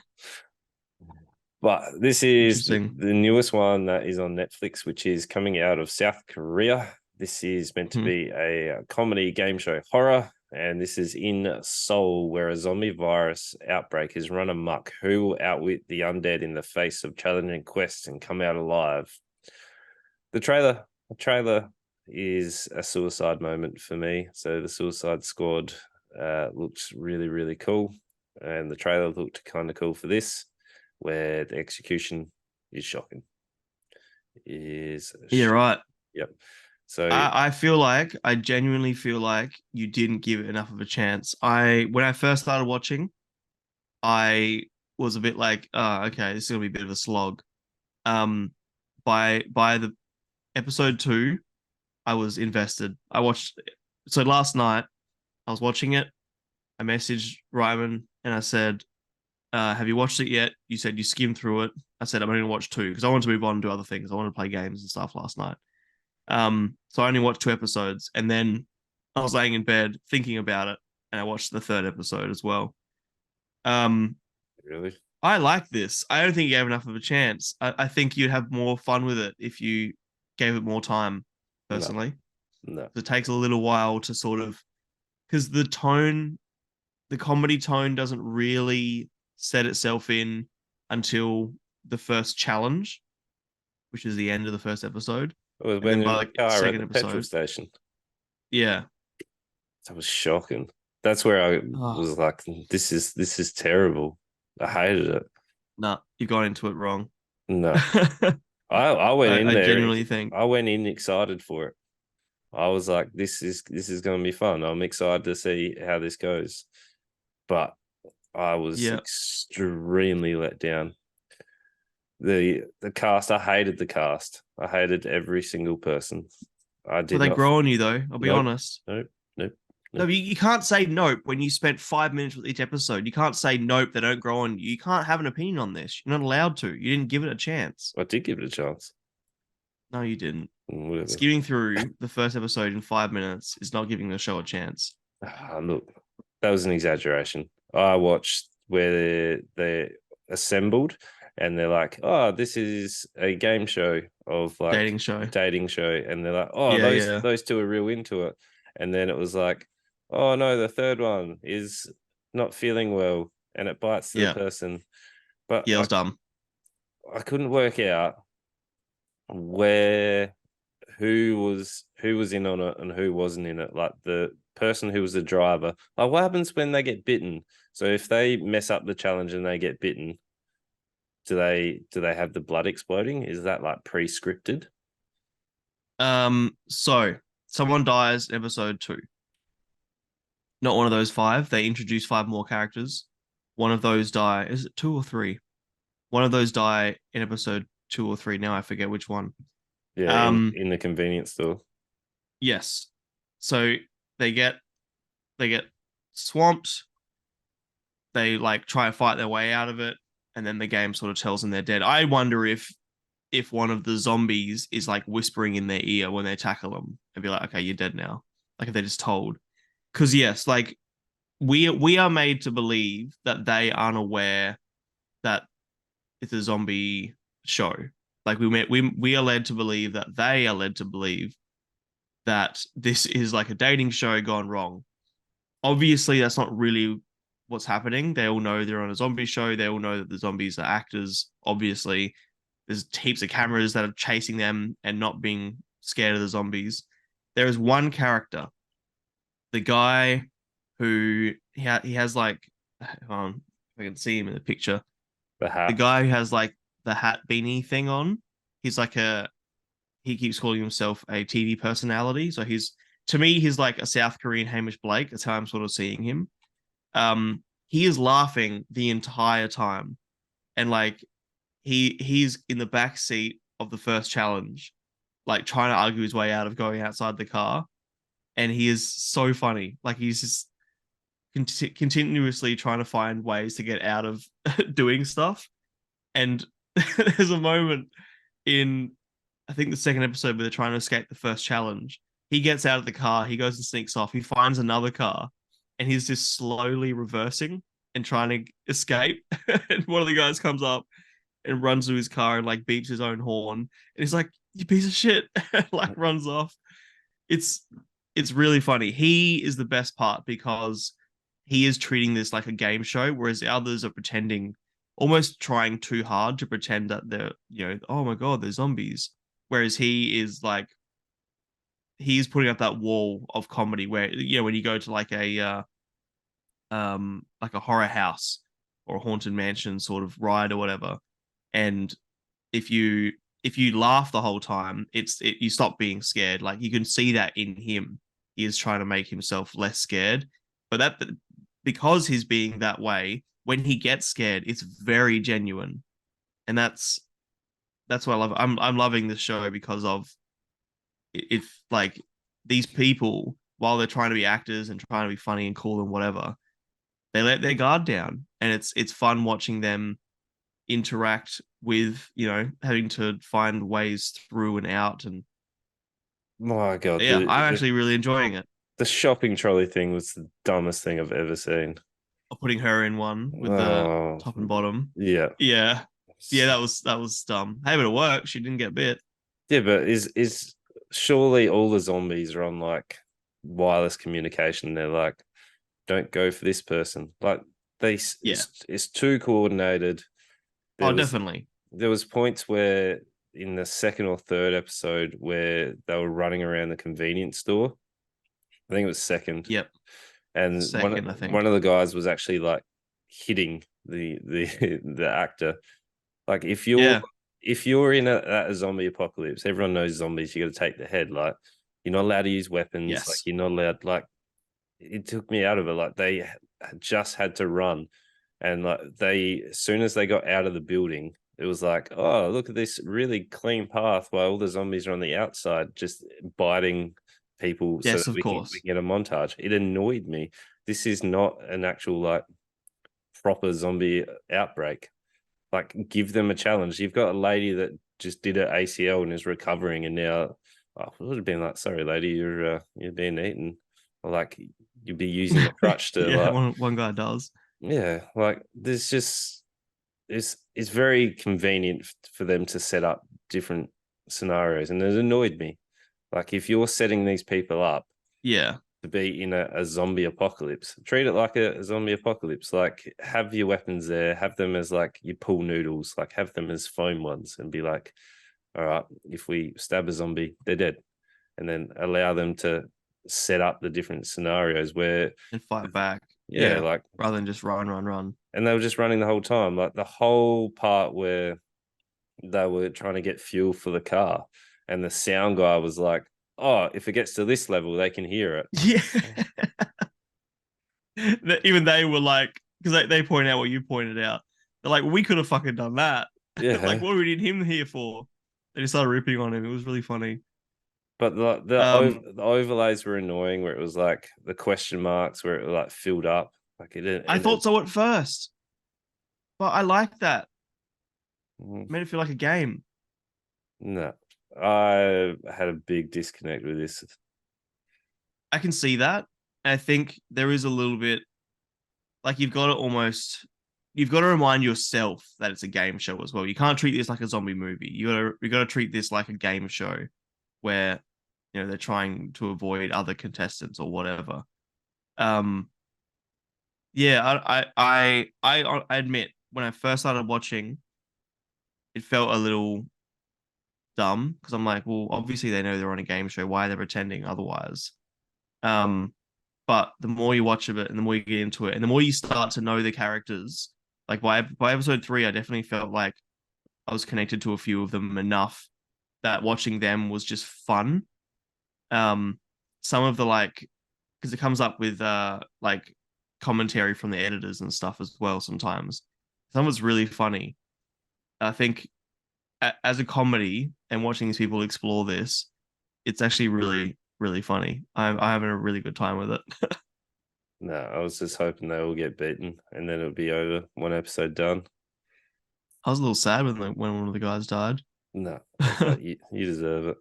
But this is Interesting. the newest one that is on Netflix, which is coming out of South Korea. This is meant to Hmm. be a comedy game show horror, and this is in Seoul, where a zombie virus outbreak has run amok. Who will outwit the undead in the face of challenging quests and come out alive? The trailer is a suicide moment for me. So the Suicide Squad looks really, really cool, and the trailer looked kind of cool for this, where the execution is shocking. Yeah, right. Yep. So I genuinely feel like you didn't give it enough of a chance. When I first started watching, I was a bit like, oh, okay, this is gonna be a bit of a slog. Um, by the episode 2, I was invested. I watched so last night I was watching it. I messaged Ryman and I said, have you watched it yet? You said you skimmed through it. I said I'm only gonna watch 2 because I wanted to move on and do other things. I wanted to play games and stuff last night. So I only watched 2 episodes, and then I was laying in bed thinking about it, and I watched the third episode as well. Um, really, I like this. I don't think you gave enough of a chance. I think you'd have more fun with it if you gave it more time, no, personally. no. It takes a little while to sort of because the comedy tone doesn't really set itself in until the first challenge, which is the end of the first episode. It was And when then in by the like car at second the petrol episode, station. yeah. That was shocking. That's where I Oh, was like, this is terrible. I hated it. no, you got into it wrong. No. I, I went in I there. genuinely think, I went in excited for it. I was like, this is going to be fun. I'm excited to see how this goes. But I was yeah. extremely let down. The cast, I hated the cast. I hated every single person. I But did they not. grow on you, though. I'll be Nope. honest. Nope. Nope. No, Nope. you can't say nope when you spent 5 minutes with each episode. You can't say nope, they don't grow on you. You can't have an opinion on this. You're not allowed to. You didn't give it a chance. I did give it a chance. No, you didn't. Whatever. Skimming through the first episode in 5 minutes is not giving the show a chance. Look, that was an exaggeration. I watched where they're assembled and they're like, oh, this is a game show of like Dating show. dating show. And they're like, oh, Yeah, those yeah. those two are real into it. And then it was like, oh no, the third one is not feeling well and it bites the Yeah. person. But Yeah, it I, was dumb. I couldn't work out where who was in on it and who wasn't in it. Like the person who was the driver. Like what happens when they get bitten? So if they mess up the challenge and they get bitten, do they have the blood exploding? Is that like pre-scripted? So someone dies in episode 2. Not one of those 5. They introduce 5 more characters. One of those die. Is it 2 or 3? One of those die in episode 2 or 3. Now I forget which one. Yeah, in Um, in the convenience store. yes. So they get they get swamped. They like try and fight their way out of it, and then the game sort of tells them they're dead. I wonder if one of the zombies is like whispering in their ear when they tackle them and be like, "Okay, you're dead now." Like if they're just told. Because yes, like we are made to believe that they aren't aware that it's a zombie show. Like we are led to believe that they are led to believe that this is like a dating show gone wrong. Obviously, that's not really what's happening. They all know they're on a zombie show. They all know that the zombies are actors. Obviously, there's heaps of cameras that are chasing them and not being scared of the zombies. There is one character, the guy who he has like, if I can see him in the picture, The the hat. guy who has like the hat beanie thing on. He's like he keeps calling himself a TV personality. So to me, he's like a South Korean Hamish Blake. That's how I'm sort of seeing him. He is laughing the entire time, and like he's in the back seat of the first challenge, like trying to argue his way out of going outside the car, and he is so funny. Like he's just continuously trying to find ways to get out of doing stuff. And there's a moment in I think the second episode where they're trying to escape the first challenge. He gets out of the car, he goes and sneaks off, he finds another car, and he's just slowly reversing and trying to escape. And one of the guys comes up and runs to his car and like beeps his own horn. And he's like, "You piece of shit," and like runs off. It's it's really funny. He is the best part because he is treating this like a game show, whereas the others are pretending, almost trying too hard to pretend that they're, oh my god, they're zombies. Whereas he is like, he's putting up that wall of comedy where, when you go to like a horror house or a haunted mansion sort of ride or whatever, and if you laugh the whole time, you stop being scared. Like you can see that in him. He is trying to make himself less scared. But that because he's being that way, when he gets scared, it's very genuine. And that's what I love. I'm loving this show because of if like these people, while they're trying to be actors and trying to be funny and cool and whatever, they let their guard down. And it's fun watching them interact with, having to find ways through and out. And My God, yeah, I'm actually really enjoying it. the shopping trolley thing was the dumbest thing I've ever seen. Putting her in one with the Oh, top and bottom. yeah. Yeah. Yeah, that was dumb. Hey, but it worked. She didn't get bit. Yeah, but is surely all the zombies are on like wireless communication. They're like, don't go for this person. Like Yeah. it's too coordinated. Oh, There was definitely. there was points where in the second or third episode where they were running around the convenience store. I think it was second. Yep. And Second, I think. one of the guys was actually like hitting the actor. Like if you're in a zombie apocalypse, everyone knows zombies. You got to take the head. Like you're not allowed to use weapons. Like Yes. you're not allowed. Like it took me out of it. Like they just had to run, and like they as soon as they got out of the building, it was like, oh, look at this really clean path while all the zombies are on the outside, just biting people, so Yes, that of we course. can get a montage. It annoyed me. This is not an actual like proper zombie outbreak. Like, give them a challenge. You've got a lady that just did her ACL and is recovering, and now I would have been like, "Sorry, lady, you're being eaten." Or like you'd be using a crutch to Yeah, like, one guy does. yeah, like there's just it's very convenient for them to set up different scenarios, and it annoyed me. Like if you're setting these people up Yeah. to be in a zombie apocalypse, treat it like a zombie apocalypse. Like have your weapons there, have them as like your pool noodles, like have them as foam ones, and be like, all right, if we stab a zombie, they're dead, and then allow them to set up the different scenarios where, And fight back. yeah, Yeah. like, Rather than just run, run, run. and they were just running the whole time, like the whole part where they were trying to get fuel for the car, and the sound guy was like, oh, if it gets to this level, they can hear it. Yeah. Even they were like, because they point out what you pointed out. They're like, we could have fucking done that. Like, Yeah. what do we need him here for? They just started ripping on him. It was really funny. But the overlays were annoying, where it was like the question marks where it like filled up. Like it didn't. I thought so at first, but I liked that. Made it feel like a game. No, I had a big disconnect with this. I can see that. I think there is a little bit like you've got to remind yourself that it's a game show as well. You can't treat this like a zombie movie. You got to treat this like a game show where they're trying to avoid other contestants or whatever. Um yeah, I admit when I first started watching, it felt a little dumb because I'm like, well, obviously they know they're on a game show. Why are they pretending otherwise? Um, but the more you watch of it and the more you get into it and the more you start to know the characters, like by episode 3, I definitely felt like I was connected to a few of them enough that watching them was just fun. Some of the like, because it comes up with like commentary from the editors and stuff as well sometimes. Some was really funny. I think as a comedy and watching these people explore this, it's actually really, really funny. I'm having a really good time with it. No, I was just hoping they all get beaten and then it'll be over. One episode done. I was a little sad when one of the guys died. No, I was like, you deserve it.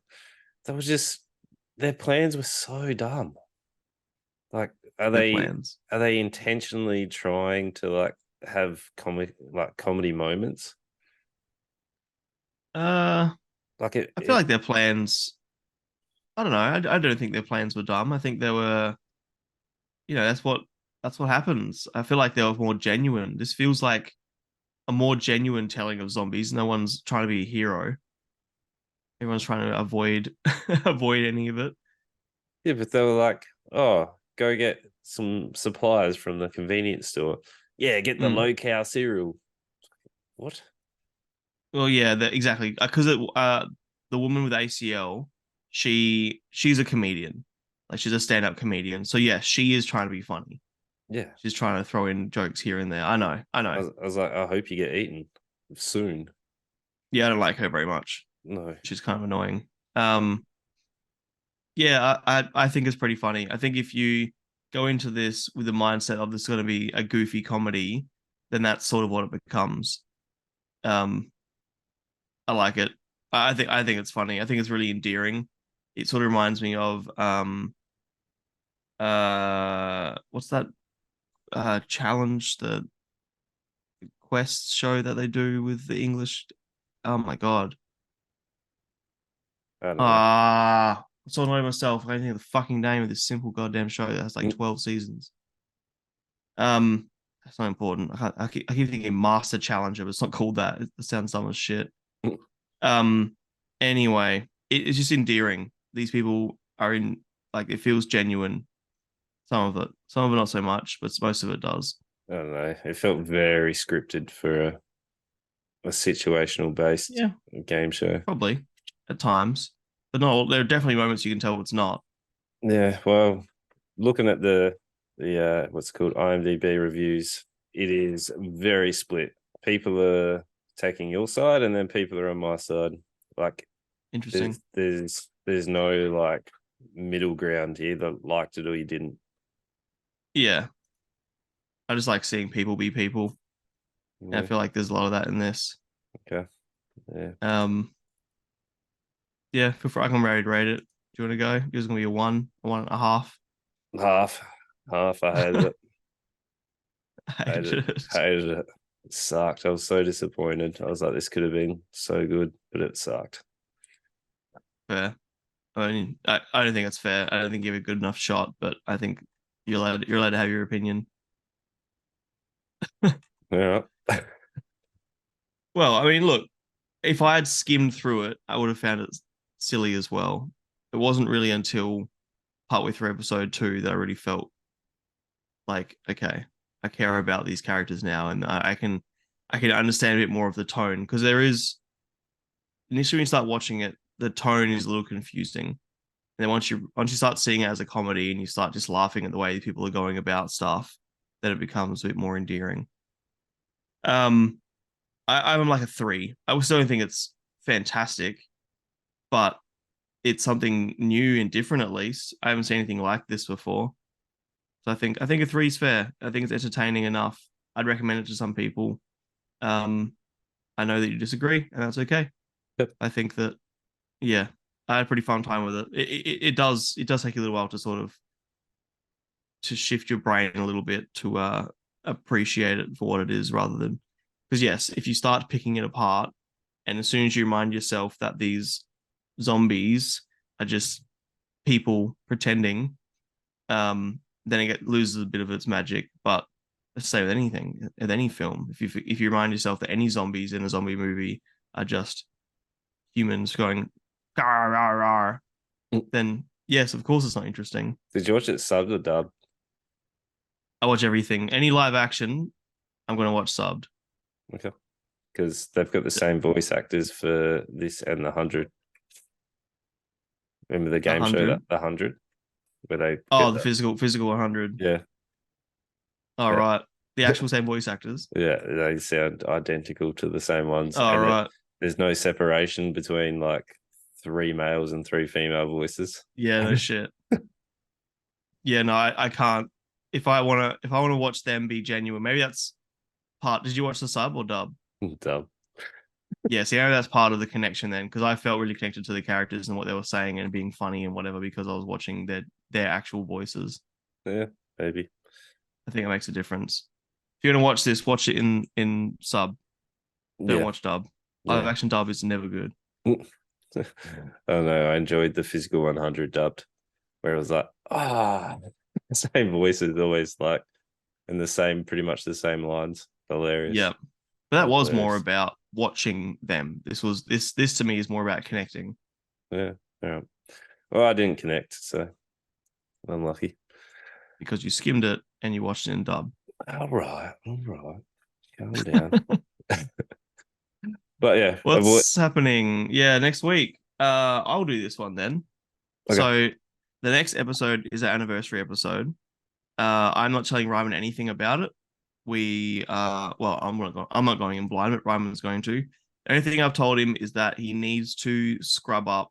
That was just their plans were so dumb. Like, Their plans. are they intentionally trying to like have comedy moments? Uh, Like I feel like their plans. I don't know. I don't think their plans were dumb. I think they were. That's what happens. I feel like they were more genuine. This feels like a more genuine telling of zombies. No one's trying to be a hero. Everyone's trying to avoid avoid any of it. yeah, but they were like, oh, go get some supplies from the convenience store. Yeah, get the Mm. low cow cereal. What? Well, yeah, exactly. Because the woman with ACL, she's a comedian, like she's a stand-up comedian. So yeah, she is trying to be funny. Yeah. She's trying to throw in jokes here and there. I know. I was like, I hope you get eaten soon. Yeah, I don't like her very much. No. She's kind of annoying. Yeah, I think it's pretty funny. I think if you go into this with the mindset of this is going to be a goofy comedy, then that's sort of what it becomes. Um, I like it. I think it's funny. I think it's really endearing. It sort of reminds me of what's that challenge, the quest show that they do with the English. Oh my god. I don't know. I'm so annoyed myself. I don't think of the fucking name of this simple goddamn show that has like Mm. 12 seasons. That's not important. I keep thinking Master Challenger, but it's not called that. It sounds dumb as shit. Mm. Anyway, it's just endearing. These people are in like it feels genuine. Some of it not so much, but most of it does. I don't know. It felt very scripted for a situational based Yeah, game show. probably at times, but not all. There are definitely moments you can tell it's not. Yeah, well, looking at the what's it called IMDb reviews, it is very split. People are taking your side, and then people are on my side. Like Interesting. there's no like middle ground. You either liked it or you didn't. Yeah, I just like seeing people be people, and I Yeah, feel like there's a lot of that in this. okay. Yeah. Um, yeah, before I can ready to rate it, do you want to go? It's gonna be a 1.5. Half. Half. I hated it. I Hated it. hated it. Hated it. It sucked. I was so disappointed. I was like, this could have been so good, but it sucked. Fair. I mean, I don't think it's fair. I don't think you have a good enough shot, but I think you're allowed to have your opinion. Yeah. Well, I mean, look, if I had skimmed through it, I would have found it silly as well. It wasn't really until partway through episode 2 that I really felt like, okay, I care about these characters now, and I can understand a bit more of the tone because there is initially when you start watching it, the tone is a little confusing. And then once you start seeing it as a comedy and you start just laughing at the way people are going about stuff, then it becomes a bit more endearing. Um, I'm like a 3. I still don't think it's fantastic, but it's something new and different at least. I haven't seen anything like this before. So I think a 3 is fair. I think it's entertaining enough. I'd recommend it to some people. Um, I know that you disagree, and that's okay. Yep. I think that yeah, I had a pretty fun time with it. It does take a little while to sort of to shift your brain a little bit to appreciate it for what it is rather than because yes, if you start picking it apart and as soon as you remind yourself that these zombies are just people pretending, then loses a bit of its magic. But let's say with anything, with any film, if you remind yourself that any zombies in a zombie movie are just humans going rah, rah, rah, then yes, of course it's not interesting. Did you watch it subbed or dubbed? I watch everything. Any live action, I'm going to watch subbed. Okay. Because they've got the same voice actors for this and the 100. Remember the The game show that 100. the 100 where they Oh, get the that? physical 100. Yeah. All Yeah. right. The actual same voice actors. Yeah, they sound identical to the same ones, All and right. there's no separation between like three males and three female voices. Yeah, no shit. Yeah, no, I can't. If I wanna watch them be genuine, maybe that's part. Did you watch the sub or dub? Dumb. Yeah, see, maybe that's part of the connection then, because I felt really connected to the characters and what they were saying and being funny and whatever because I was watching their actual voices. Yeah, maybe. I think it makes a difference. If you're gonna watch this, watch it in sub. Don't Yeah, watch dub. Live yeah. action dub is never good. I don't know. I enjoyed the physical 100 dubbed, where it was like, same voices always like, and the same, pretty much the same lines. Hilarious. Yeah, but that was more Hilarious. about watching them. This to me is more about connecting Yeah. Yeah. Well, I didn't connect, so I'm lucky. because you skimmed it and you watched it in dub. All right. All right. Calm down. But yeah, avoid. What's happening? Yeah, next week. I'll do this one then. Okay. So the next episode is our anniversary episode. I'm not telling Ryman anything about it. Well, I'm not going in blind, but Ryman's going to. The only thing I've told him is that he needs to scrub up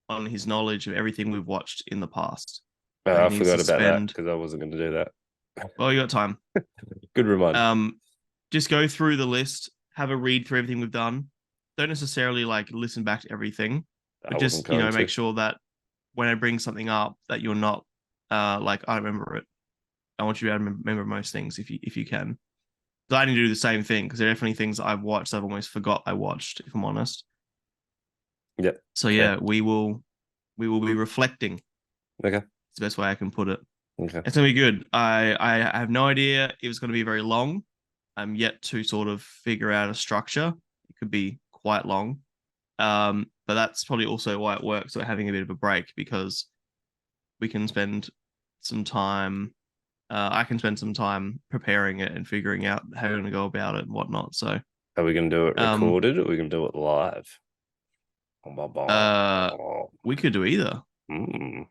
on his knowledge of everything we've watched in the past. He I needs to forgot about that spend. because I wasn't going to do that. Well, you got time. Good reminder. Just go through the list, have a read through everything we've done. Don't necessarily like listen back to everything, I but wasn't just going make to. sure that when I bring something up, that you're not like I remember it. I want you to remember most things if you can. So I need to do the same thing because there are definitely things I've watched I've almost forgot I watched, if I'm honest. Yep. So Fair. yeah, we will be reflecting. Okay. It's the best way I can put it. Okay. It's gonna be good. I have no idea if it's gonna be very long. I'm yet to sort of figure out a structure. It could be quite long. but that's probably also why it works. We're having a bit of a break because we can spend some time. I can spend some time preparing it and figuring out how we're going to go about it and whatnot. So, Are we going to do it um, recorded or are we going to do it live? uh, we could do either. Mm.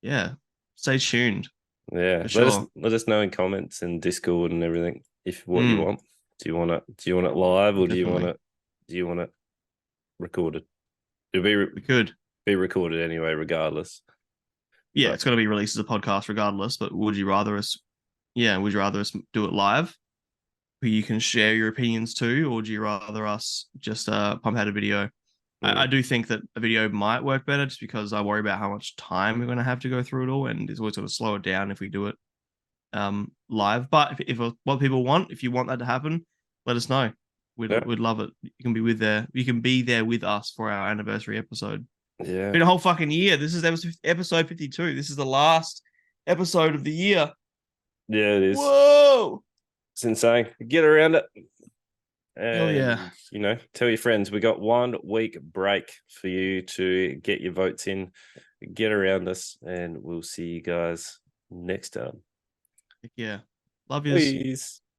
Yeah, stay tuned Yeah, for sure. let us know in comments and Discord and everything if what you Mm, want. Do you want it live or definitely, do you want it recorded? It'll be we could. be recorded anyway, regardless. Yeah, But it's going to be released as a podcast regardless. But would you rather us? Yeah, would you rather us do it live, where you can share your opinions too, or would you rather us just pump out a video? I mm, do think that a video might work better, just because I worry about how much time we're going to have to go through it all, and it's always going to slow it down if we do it live. But if what people want, if you want that to happen, let us know. yeah, We'd love it. You can be with there. You can be there with us for our anniversary episode. yeah, Been a whole fucking year. This is episode 52. This is the last episode of the year. yeah. It is. Whoa! It's insane. Get around it, Hell and yeah. tell your friends we got 1 week break for you to get your votes in. Get around us, and we'll see you guys next time. Heck yeah. Love yous. Please.